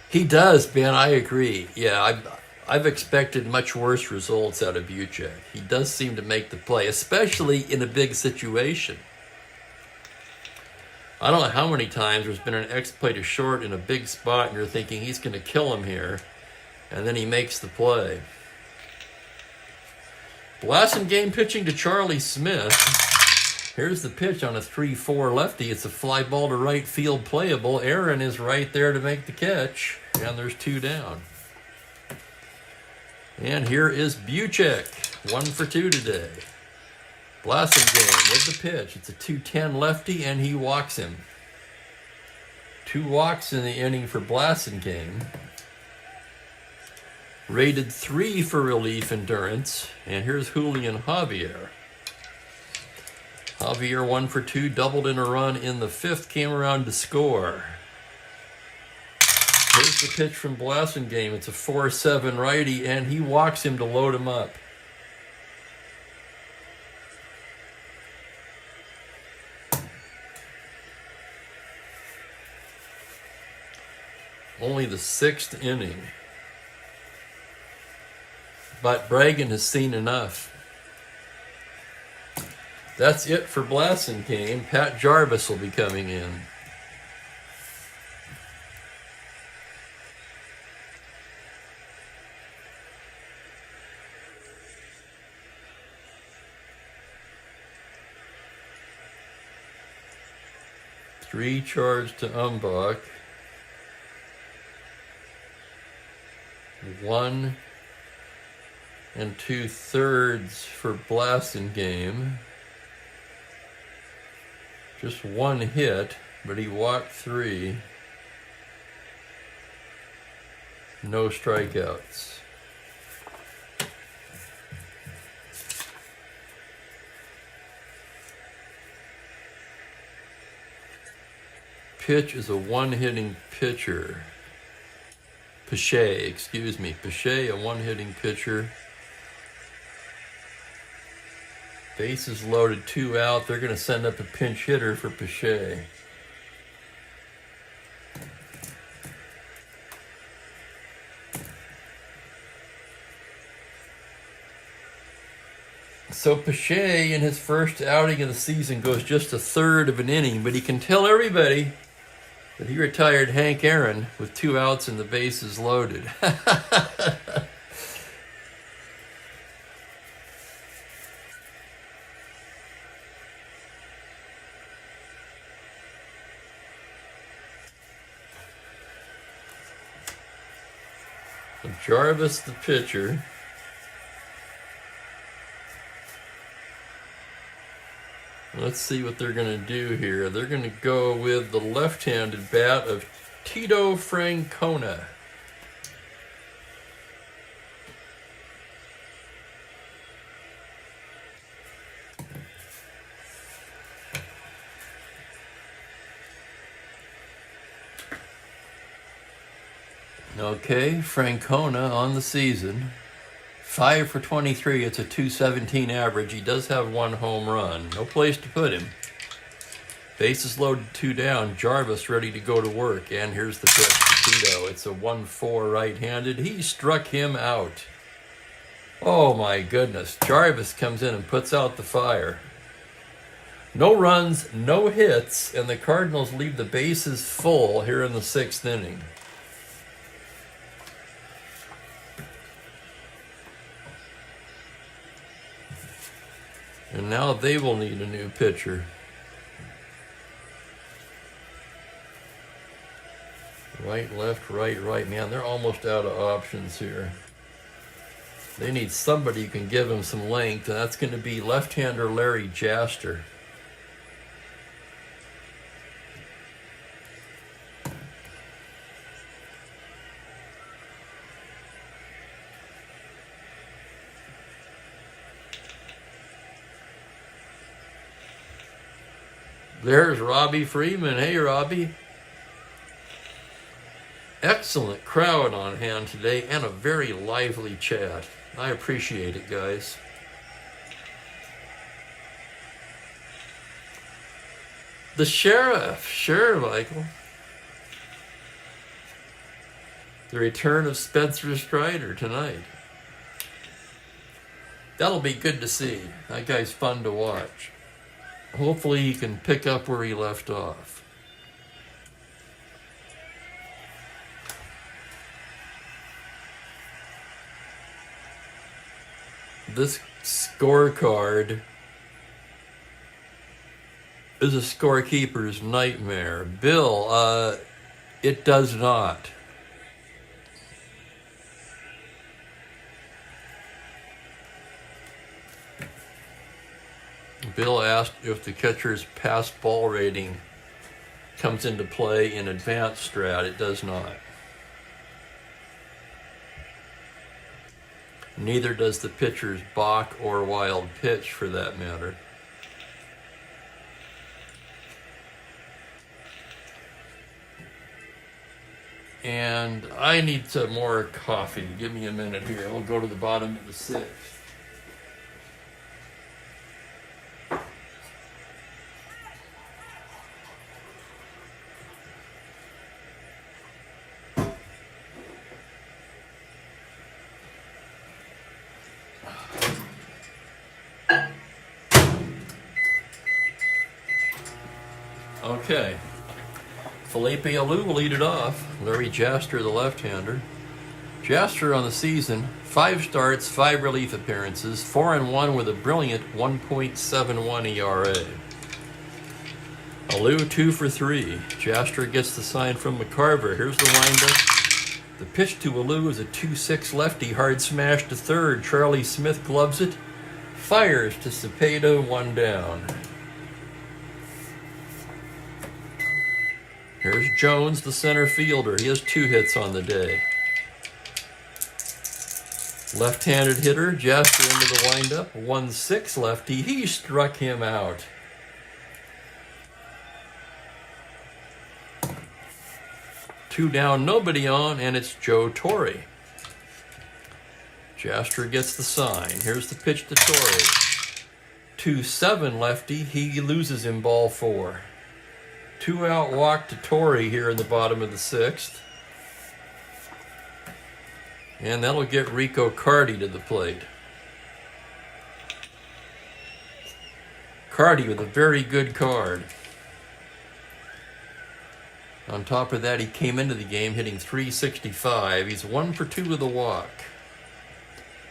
He does, Ben. I agree. Yeah, I've expected much worse results out of Buchek. He does seem to make the play, especially in a big situation. I don't know how many times there's been an X play to short in a big spot and you're thinking he's going to kill him here, and then he makes the play. Blasingame pitching to Charlie Smith. Here's the pitch on a 3-4 lefty. It's a fly ball to right field playable. Aaron is right there to make the catch, and there's 2 down. And here is Buchek, 1 for 2 today. Blasingame with the pitch. It's a 2-10 lefty, and he walks him. 2 walks in the inning for Blasingame. Rated 3 for relief endurance. And here's Julian Javier. Javier 1 for 2, doubled in a run in the 5th, came around to score. Here's the pitch from Blasingame. It's a 4-7 righty, and he walks him to load him up. Only the 6th inning. But Bragan has seen enough. That's it for Blasingame. Pat Jarvis will be coming in. Three charge to Umbach. 1 2/3 for Blasingame. Just 1 hit, but he walked 3. No strikeouts. Pitch is a 1-hitting pitcher. Pache, excuse me. Pache, a 1-hitting pitcher. Bases loaded, 2 out. They're going to send up a pinch hitter for Pache. So Pache, in his first outing of the season, goes just a 1/3 of an inning, but he can tell everybody that he retired Hank Aaron with 2 outs and the bases loaded. Jarvis, the pitcher. Let's see what they're going to do here. They're going to go with the left-handed bat of Tito Francona. Okay, Francona on the season. 5 for 23. It's a 217 average. He does have 1 home run. No place to put him. Bases loaded, 2 down. Jarvis ready to go to work. And here's the pitch to Tito. It's a 1-4 right-handed. He struck him out. Oh my goodness. Jarvis comes in and puts out the fire. No runs, no hits, and the Cardinals leave the bases full here in the 6th inning. And now they will need a new pitcher. Right, left, right, right. Man, they're almost out of options here. They need somebody who can give them some length, and that's going to be left-hander Larry Jaster. There's Robbie Freeman. Hey, Robbie. Excellent crowd on hand today and a very lively chat. I appreciate it, guys. The Sheriff. Sure, Michael. The return of Spencer Strider tonight. That'll be good to see. That guy's fun to watch. Hopefully he can pick up where he left off. This scorecard is a scorekeeper's nightmare. Bill, it does not. Bill asked if the catcher's pass ball rating comes into play in advanced strat. It does not. Neither does the pitcher's balk or wild pitch, for that matter. And I need some more coffee. Give me a minute here. We'll go to the bottom of the 6th. Okay. Felipe Alou will lead it off. Larry Jaster, the left-hander. Jaster on the season, 5 starts, 5 relief appearances, 4-1 with a brilliant 1.71 ERA. Alou 2 for 3. Jaster gets the sign from McCarver. Here's the windup. The pitch to Alou is a 2-6 lefty, hard smash to third. Charlie Smith gloves it. Fires to Cepeda, 1 down. Here's Jones, the center fielder. He has 2 hits on the day. Left-handed hitter, Jaster into the windup. 1-6 lefty. He struck him out. Two down, nobody on, and it's Joe Torre. Jaster gets the sign. Here's the pitch to Torre. 2-7 lefty. He loses him, ball 4. 2-out walk to Torre here in the bottom of the 6th. And that'll get Rico Carty to the plate. Carty with a very good card. On top of that, he came into the game hitting .365. He's 1 for 2 with a walk.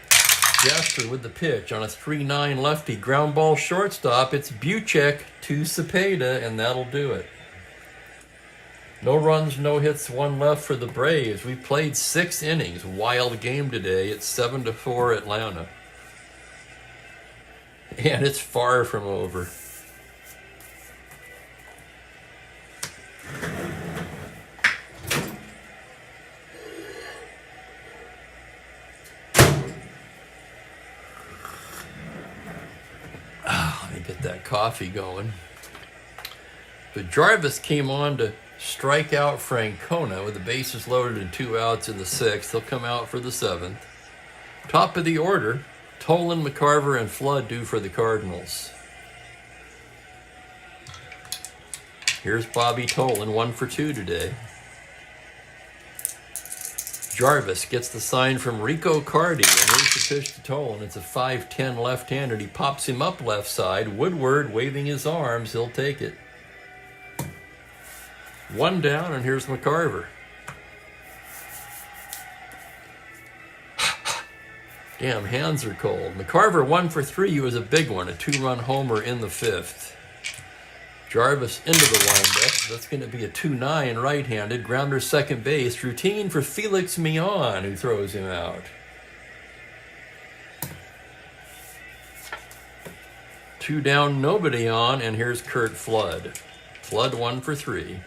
Jaster with the pitch on a 3-9 lefty. Ground ball shortstop. It's Buchek to Cepeda, and that'll do it. No runs, no hits, 1 left for the Braves. We played 6 innings. Wild game today. It's 7-4 Atlanta. And it's far from over. Let me get that coffee going. But Jarvis came on to strikeout Francona with the bases loaded and 2 outs in the 6th. He'll come out for the 7th. Top of the order, Tolan, McCarver, and Flood due for the Cardinals. Here's Bobby Tolan, 1 for 2 today. Jarvis gets the sign from Rico Cardi, and here's the pitch to Tolan. It's a 5-10 left-handed. He pops him up left side. Woodward waving his arms. He'll take it. 1 down, and here's McCarver. Damn, hands are cold. McCarver 1 for 3. He was a big one, a 2-run homer in the 5th. Jarvis into the windup. That's going to be a 2-9 right-handed. Grounder second base. Routine for Felix Mion, who throws him out. 2 down, nobody on, and here's Curt Flood. Flood 1 for 3.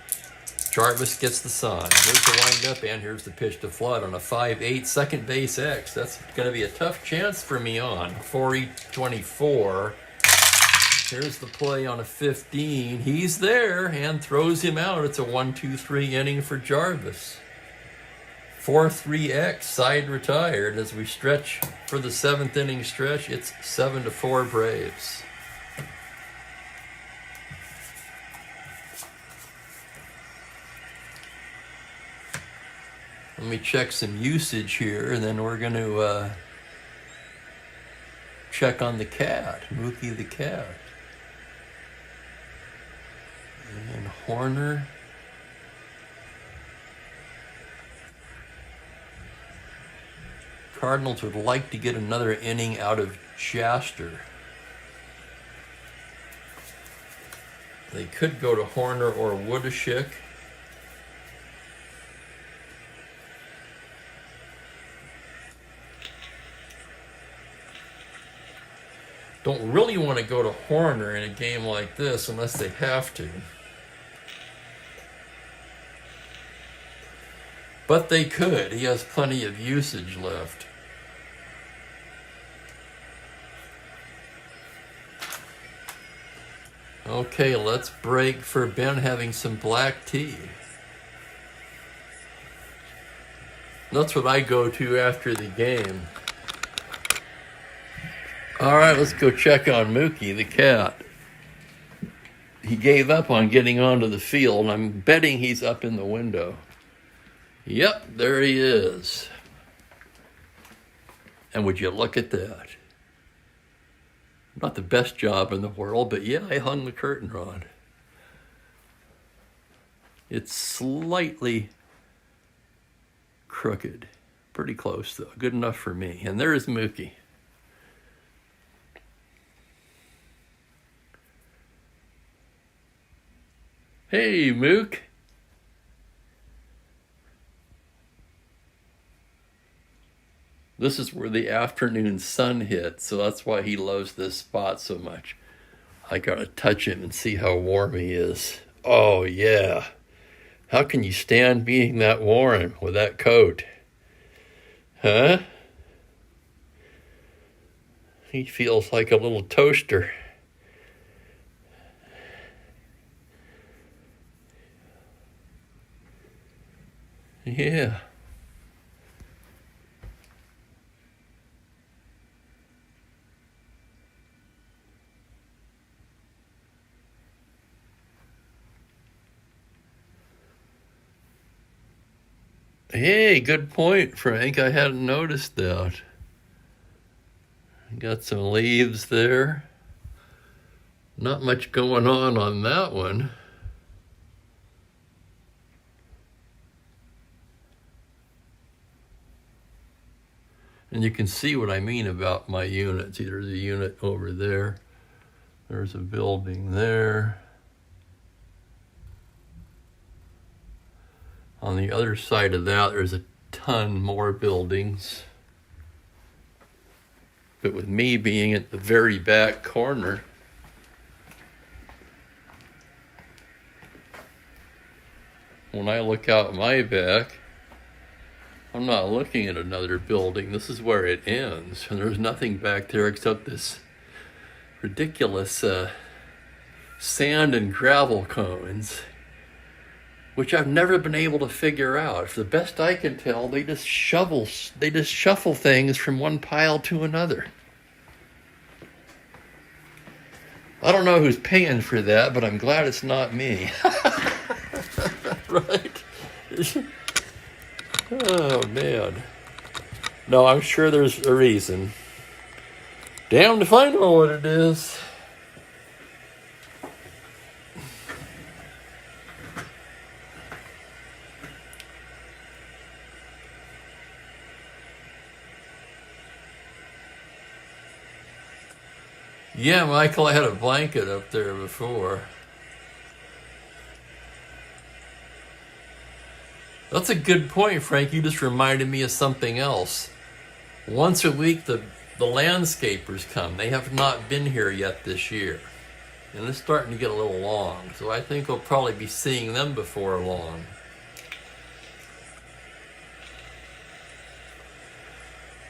Jarvis gets the sign. Here's the windup, and here's the pitch to Flood on a 5-8 second base X. That's going to be a tough chance for Mion. 4-24. Here's the play on a 15. He's there and throws him out. It's a 1-2-3 inning for Jarvis. 4-3X, side retired. As we stretch for the 7th inning stretch, it's 7-4 Braves. Let me check some usage here, and then we're going to check on the cat, Mookie the cat. And Horner. Cardinals would like to get another inning out of Jasper. They could go to Horner or Woodashik. Don't really want to go to Horner in a game like this unless they have to. But they could. He has plenty of usage left. Okay, let's break for Ben having some black tea. That's what I go to after the game. All right, let's go check on Mookie, the cat. He gave up on getting onto the field, and I'm betting he's up in the window. Yep, there he is. And would you look at that? Not the best job in the world, but yeah, I hung the curtain rod. It's slightly crooked. Pretty close, though. Good enough for me. And there's Mookie. Hey, Mook. This is where the afternoon sun hits, so that's why he loves this spot so much. I gotta touch him and see how warm he is. Oh, yeah. How can you stand being that warm with that coat? Huh? He feels like a little toaster. Yeah. Hey, good point, Frank. I hadn't noticed that. Got some leaves there. Not much going on that one. And you can see what I mean about my units. There's a unit over there. There's a building there. On the other side of that, there's a ton more buildings. But with me being at the very back corner, when I look out my back, I'm not looking at another building. This is where it ends. And there's nothing back there except this ridiculous sand and gravel cones. which I've never been able to figure out. For the best I can tell, they just shuffle things from one pile to another. I don't know who's paying for that, but I'm glad it's not me. Right? Oh, man. No, I'm sure there's a reason. Damned if I know what it is. Yeah, Michael, I had a blanket up there before. That's a good point, Frank. You just reminded me of something else. Once a week, the landscapers come. They have not been here yet this year. And it's starting to get a little long. So I think we'll probably be seeing them before long.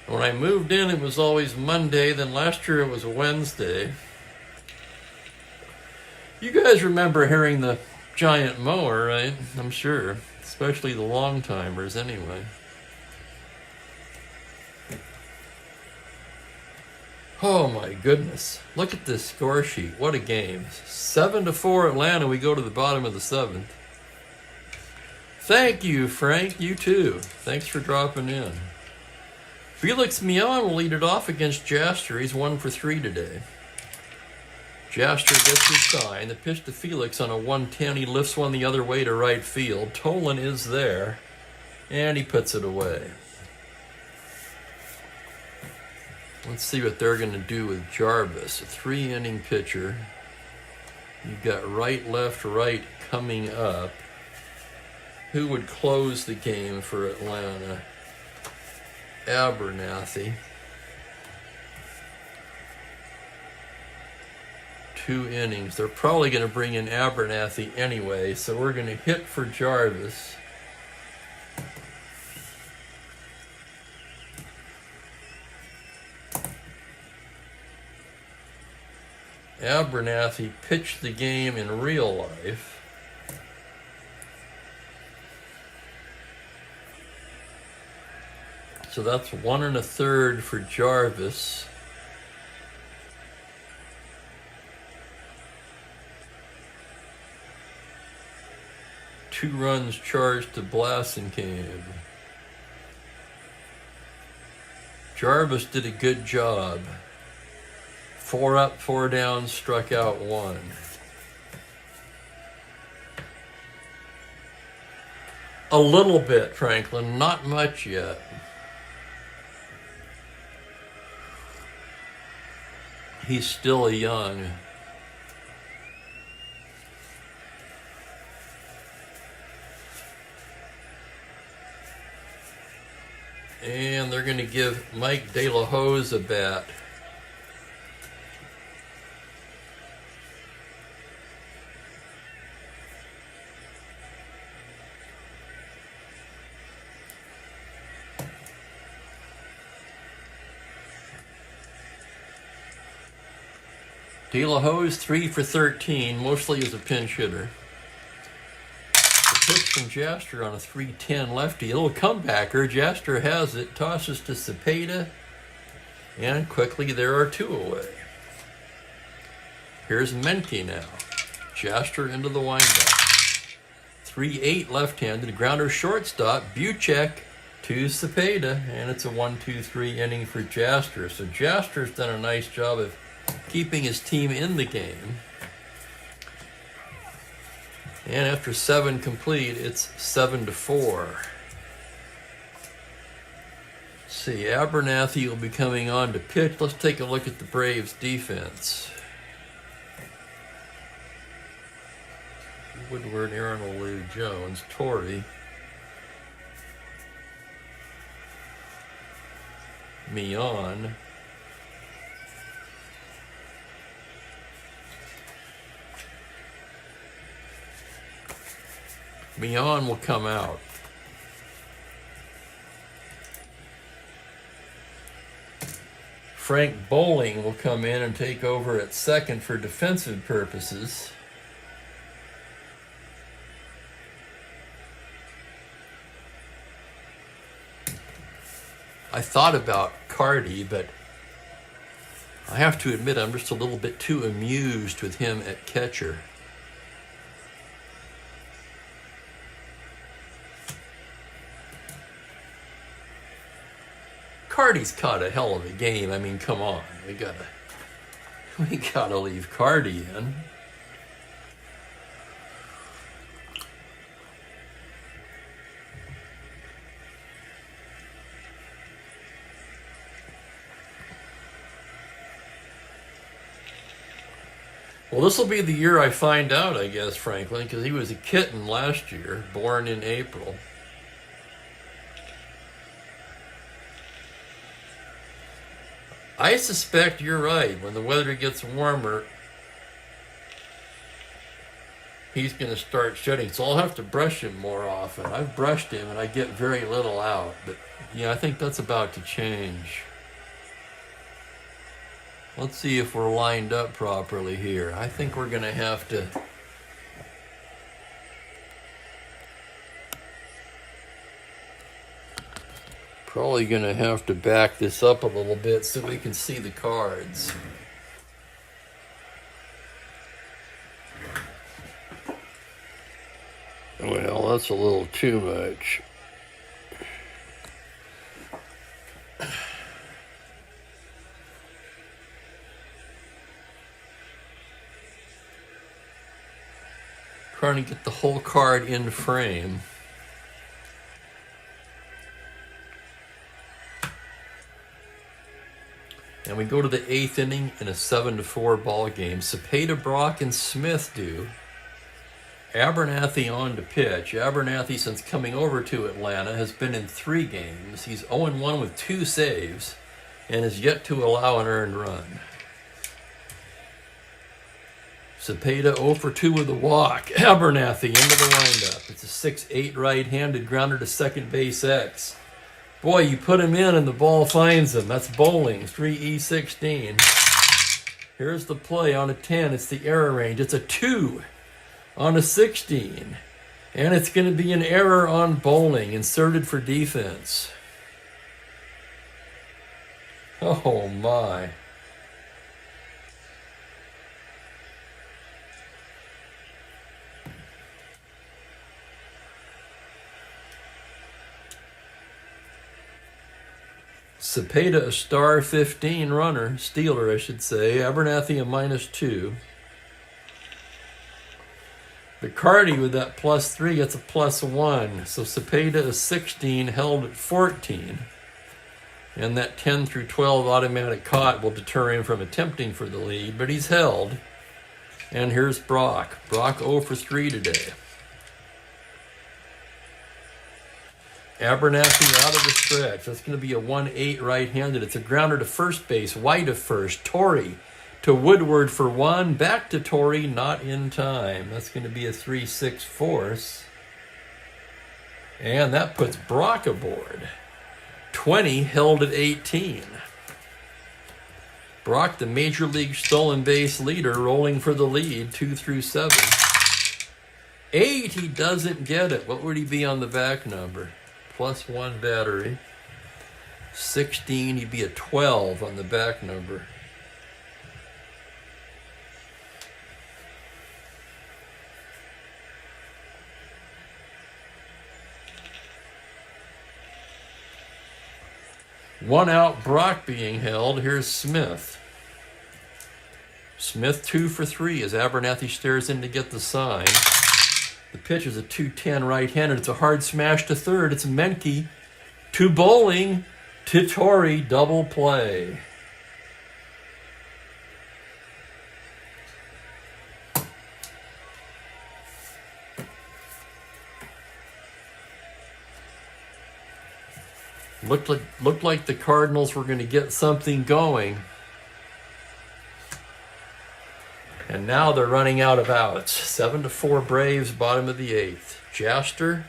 When I moved in, it was always Monday. Then last year, it was Wednesday. You guys remember hearing the giant mower, right? I'm sure. Especially the long-timers, anyway. Oh, my goodness. Look at this score sheet. What a game. 7-4 Atlanta. We go to the bottom of the 7th. Thank you, Frank. You too. Thanks for dropping in. Felix Mion will lead it off against Jaster. He's 1 for 3 today. Jaster gets his sign. The pitch to Felix on a 110. He lifts one the other way to right field. Tolan is there, and he puts it away. Let's see what they're going to do with Jarvis. A 3-inning pitcher. You've got right, left, right coming up. Who would close the game for Atlanta? Abernathy. 2 innings. They're probably going to bring in Abernathy anyway, so we're going to hit for Jarvis. Abernathy pitched the game in real life. So that's 1 1/3 for Jarvis. Two runs charged to Blassenkamp. Jarvis did a good job. 4 up, 4 down, struck out 1. A little bit, Franklin, not much yet. He's still young. And they're going to give Mike De La Hoz a bat. De La Hoz 3 for 13, mostly as a pinch hitter. The pitch from Jaster on a 3-10 lefty. A little comebacker. Jaster has it, tosses to Cepeda, and quickly there are 2 away. Here's Menke now. Jaster into the windup. 3-8 left-handed, grounder shortstop, Buchek to Cepeda, and it's a 1-2-3 inning for Jaster. So Jaster's done a nice job of keeping his team in the game. And after 7 complete, it's 7-4. Let's see, Abernathy will be coming on to pitch. Let's take a look at the Braves' defense. Woodward, Aaron Alou, Jones, Torrey, Mion, Mion will come out. Frank Bowling will come in and take over at second for defensive purposes. I thought about Cardi, but I have to admit I'm just a little bit too amused with him at catcher. Cardi's caught a hell of a game. I mean, come on. We gotta leave Cardi in. Well, this will be the year I find out, I guess, Franklin, because he was a kitten last year, born in April. I suspect you're right. When the weather gets warmer, he's going to start shedding. So I'll have to brush him more often. I've brushed him and I get very little out. But yeah, I think that's about to change. Let's see if we're lined up properly here. I think we're going to have to... Probably going to have to back this up a little bit so we can see the cards. Well, that's a little too much. Trying to get the whole card in frame. And we go to the 8th inning in a 7-4 ball game. Cepeda, Brock, and Smith do. Abernathy on to pitch. Abernathy, since coming over to Atlanta, has been in 3 games. He's 0-1 with 2 saves and has yet to allow an earned run. Cepeda 0 for 2 with a walk. Abernathy into the windup. It's a 6-8 right-handed grounder to second base X. Boy, you put him in and the ball finds him. That's bowling, 3E16. Here's the play on a 10. It's the error range. It's a 2 on a 16. And it's going to be an error on bowling, inserted for defense. Oh, my. Cepeda, a star 15 runner, stealer, I should say. Abernathy, a -2. Riccardi with that +3 gets a +1. So Cepeda is 16, held at 14. And that 10 through 12 automatic caught will deter him from attempting for the lead, but he's held. And here's Brock. Brock 0 for 3 today. Abernathy out of the stretch. That's going to be a 1-8 right-handed. It's a grounder to first base. White of first. Torrey to Woodward for 1. Back to Torrey, not in time. That's going to be a 3-6 force. And that puts Brock aboard. 20 held at 18. Brock, the Major League stolen base leader, rolling for the lead, 2 through 7. 8, he doesn't get it. What would he be on the back number? +1 battery. 16, he'd be a 12 on the back number. One out, Brock being held. Here's Smith. Smith 2 for 3 as Abernathy stares in to get the sign. The pitch is a 2-10 right-handed. It's a hard smash to third. It's Menke to bowling to Torrey. Double play. Looked like the Cardinals were going to get something going. And now they're running out of outs. 7-4 Braves, bottom of the 8th. Jaster.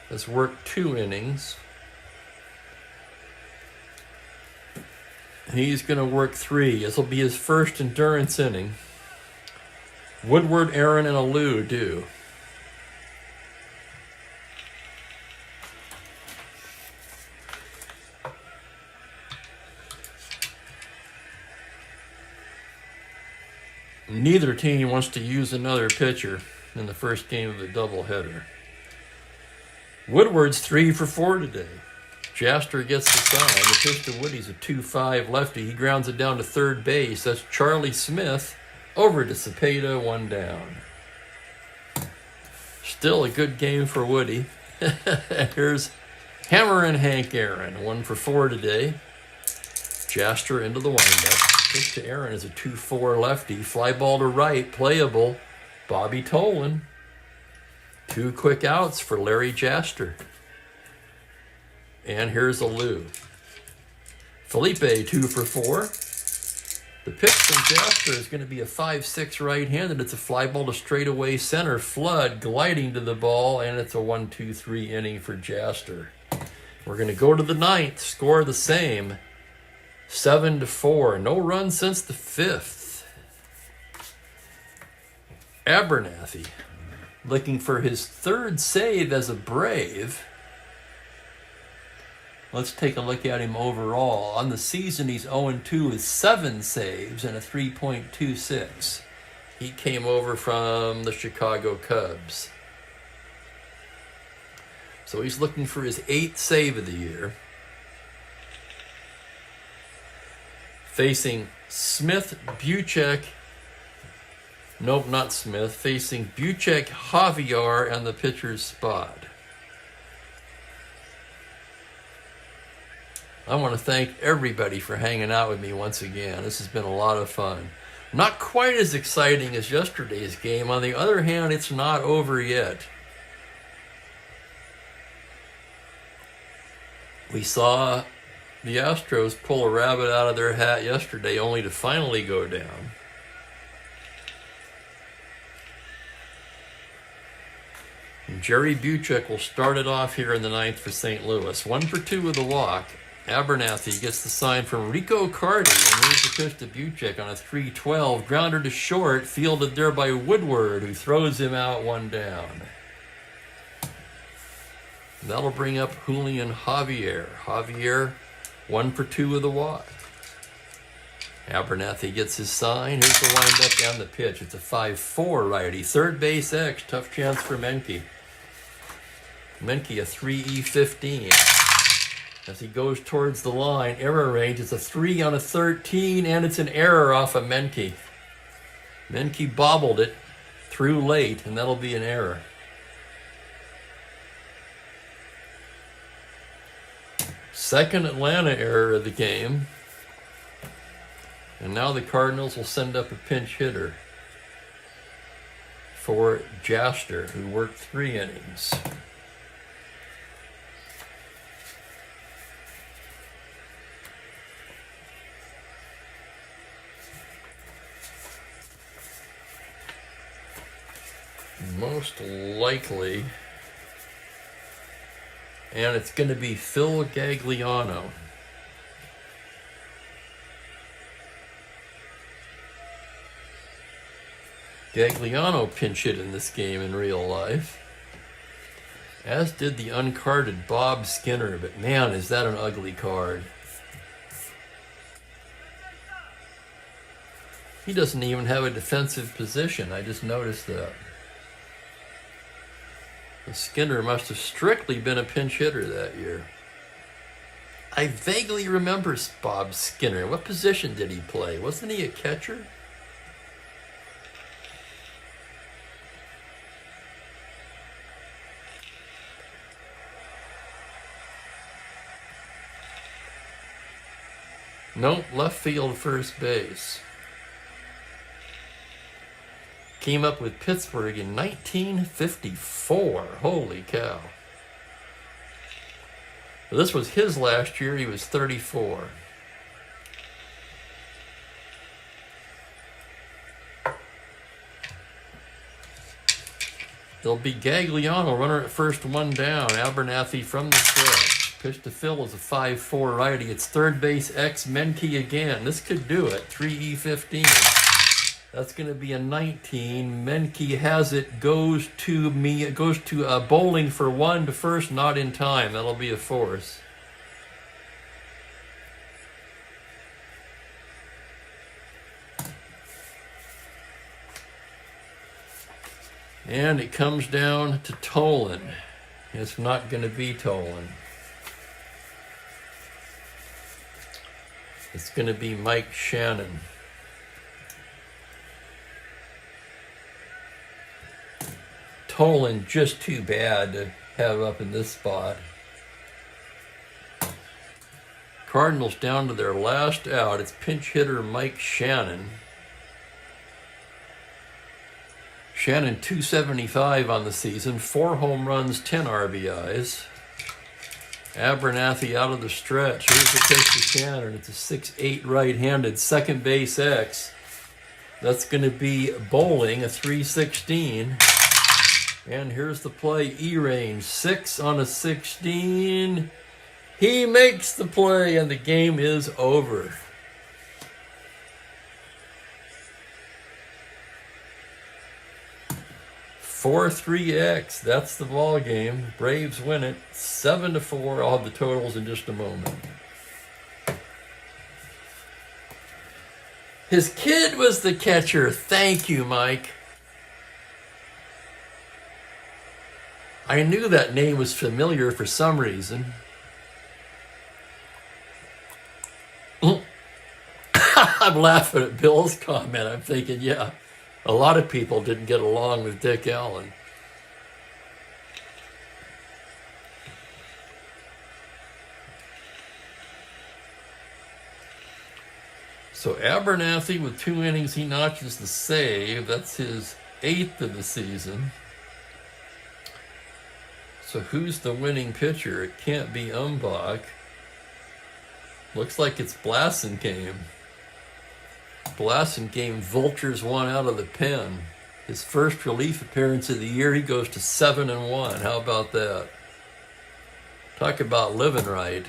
Has worked 2 innings. He's going to work 3. This will be his first endurance inning. Woodward, Aaron, and a Lou do. Neither team wants to use another pitcher in the first game of the doubleheader. Woodward's 3 for 4 today. Jaster gets the sign. The pitch to Woody's a 2-5 lefty. He grounds it down to third base. That's Charlie Smith. Over to Cepeda, 1 down. Still a good game for Woody. Here's Hammer and Hank Aaron. 1 for 4 today. Jaster into the windup. Pitch to Aaron is a 2-4 lefty. Fly ball to right. Playable. Bobby Tolan. 2 quick outs for Larry Jaster. And here's a Lou. Felipe, 2 for 4. The pitch from Jaster is going to be a 5-6 right-handed. It's a fly ball to straightaway center. Flood gliding to the ball, and it's a 1-2-3 inning for Jaster. We're going to go to the 9th. Score the same. 7-4. No run since the 5th. Abernathy, looking for his 3rd save as a Brave. Let's take a look at him overall. On the season, he's 0-2 with 7 saves and a 3.26. He came over from the Chicago Cubs. So he's looking for his 8th save of the year. Facing Smith, Buchek. Nope, not Smith. Facing Buchek, Javier, and the pitcher's spot. I want to thank everybody for hanging out with me once again. This has been a lot of fun. Not quite as exciting as yesterday's game. On the other hand, it's not over yet. We saw the Astros pull a rabbit out of their hat yesterday, only to finally go down. And Jerry Buchek will start it off here in the 9th for St. Louis. 1 for 2 with a walk. Abernathy gets the sign from Rico Cardi, and here's the pitch to Buchek on a 3-12. Grounder to short, fielded there by Woodward, who throws him out 1 down. That'll bring up Julian Javier. Javier, 1 for 2 with a walk. Abernathy gets his sign. Here's the windup and the pitch. It's a 5-4 righty. Third base X. Tough chance for Menke. Menke, a 3E15. As he goes towards the line, error range is a 3 on a 13, and it's an error off of Menke. Menke bobbled it through late, and that'll be an error. Second Atlanta error of the game. And now the Cardinals will send up a pinch hitter for Jaster, who worked 3 innings. Most likely, and it's going to be Phil Gagliano. Gagliano pinch hit in this game in real life, as did the uncarded Bob Skinner, but man, is that an ugly card. He doesn't even have a defensive position. I just noticed that. The Skinner must have strictly been a pinch hitter that year. I vaguely remember Bob Skinner. What position did he play? Wasn't he a catcher? Nope, left field, first base. Came up with Pittsburgh in 1954. Holy cow. Well, this was his last year. He was 34. There'll be Gagliano, runner at first, 1 down. Abernathy from the stretch. Pitch to Phil is a 5-4 righty. It's third base X Menke again. This could do it. 3E15. That's going to be a 19. Menke has it, goes to me. It goes to bowling for 1 to first, not in time. That'll be a force. And it comes down to Tolan. It's not going to be Tolan. It's going to be Mike Shannon. Tolan just too bad to have up in this spot. Cardinals down to their last out. It's pinch hitter Mike Shannon. Shannon 275 on the season, 4 home runs, 10 RBIs. Abernathy out of the stretch. Here's the pitch to Shannon. It's a 6'8" right-handed second base X. That's going to be bowling, a 316. And here's the play, E-range, 6 on a 16. He makes the play, and the game is over. (4-3-X). That's the ball game. Braves win it 7-4. I'll have the totals in just a moment. His kid was the catcher. Thank you, Mike. I knew that name was familiar for some reason. I'm laughing at Bill's comment. I'm thinking, yeah, a lot of people didn't get along with Dick Allen. So Abernathy with 2 innings, he notches the save. That's his 8th of the season. So who's the winning pitcher? It can't be Umbach. Looks like it's Blasingame. Blasingame vultures 1 out of the pen. His first relief appearance of the year, he goes to 7-1. How about that? Talk about living right.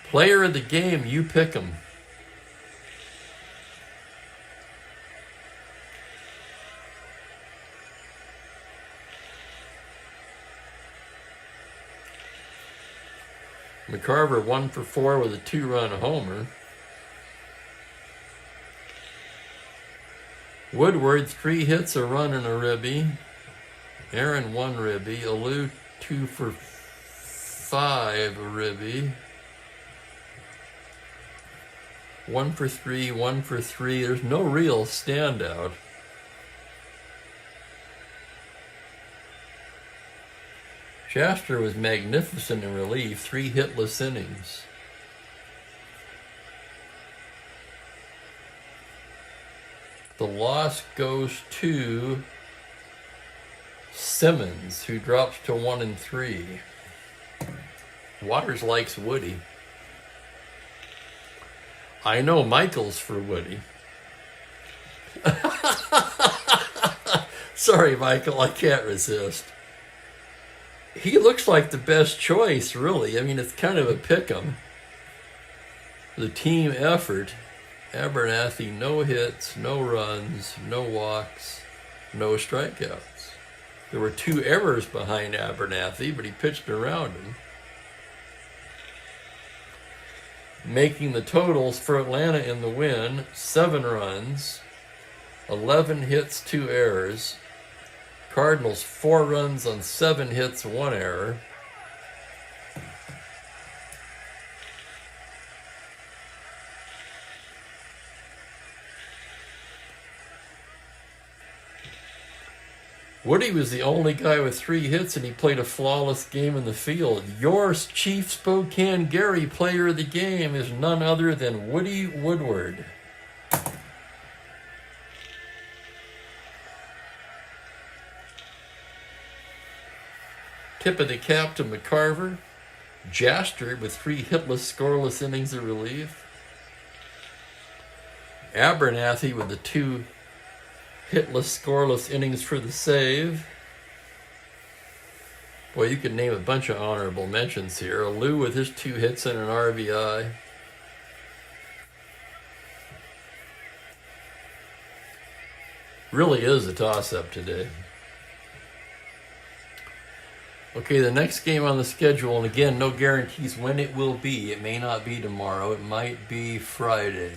Player of the game, you pick him. McCarver 1 for 4 with a 2-run homer. Woodward 3 hits, a run and a ribby. Aaron 1 ribby. Alou 2 for 5, a ribby. 1 for 3, 1 for 3. There's no real standout. Shastra was magnificent in relief, 3 hitless innings. The loss goes to Simmons, who drops to 1-3. Waters likes Woody. I know Michael's for Woody. Sorry, Michael, I can't resist. He looks like the best choice, really. I mean, it's kind of a pick-em. The team effort. Abernathy, no hits, no runs, no walks, no strikeouts. There were 2 errors behind Abernathy, but he pitched around him. Making the totals for Atlanta in the win, 7 runs, 11 hits, 2 errors. Cardinals 4 runs on 7 hits, 1 error. Woody was the only guy with 3 hits, and he played a flawless game in the field. Your Chief Spokane Gary player of the game is none other than Woody Woodward. Tip of the cap to McCarver. Jaster with 3 hitless, scoreless innings of relief. Abernathy with the 2 hitless, scoreless innings for the save. Boy, you could name a bunch of honorable mentions here. Lou with his 2 hits and an RBI. Really is a toss-up today. Okay, the next game on the schedule, and again, no guarantees when it will be. It may not be tomorrow. It might be Friday.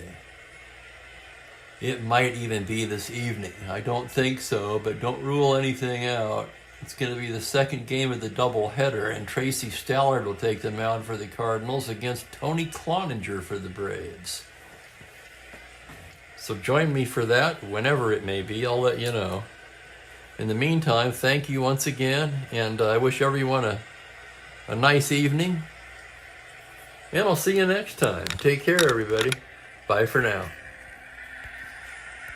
It might even be this evening. I don't think so, but don't rule anything out. It's going to be the second game of the doubleheader, and Tracy Stallard will take the mound for the Cardinals against Tony Cloninger for the Braves. So join me for that, whenever it may be. I'll let you know. In the meantime, thank you once again, and I wish everyone a nice evening. And I'll see you next time. Take care, everybody. Bye for now.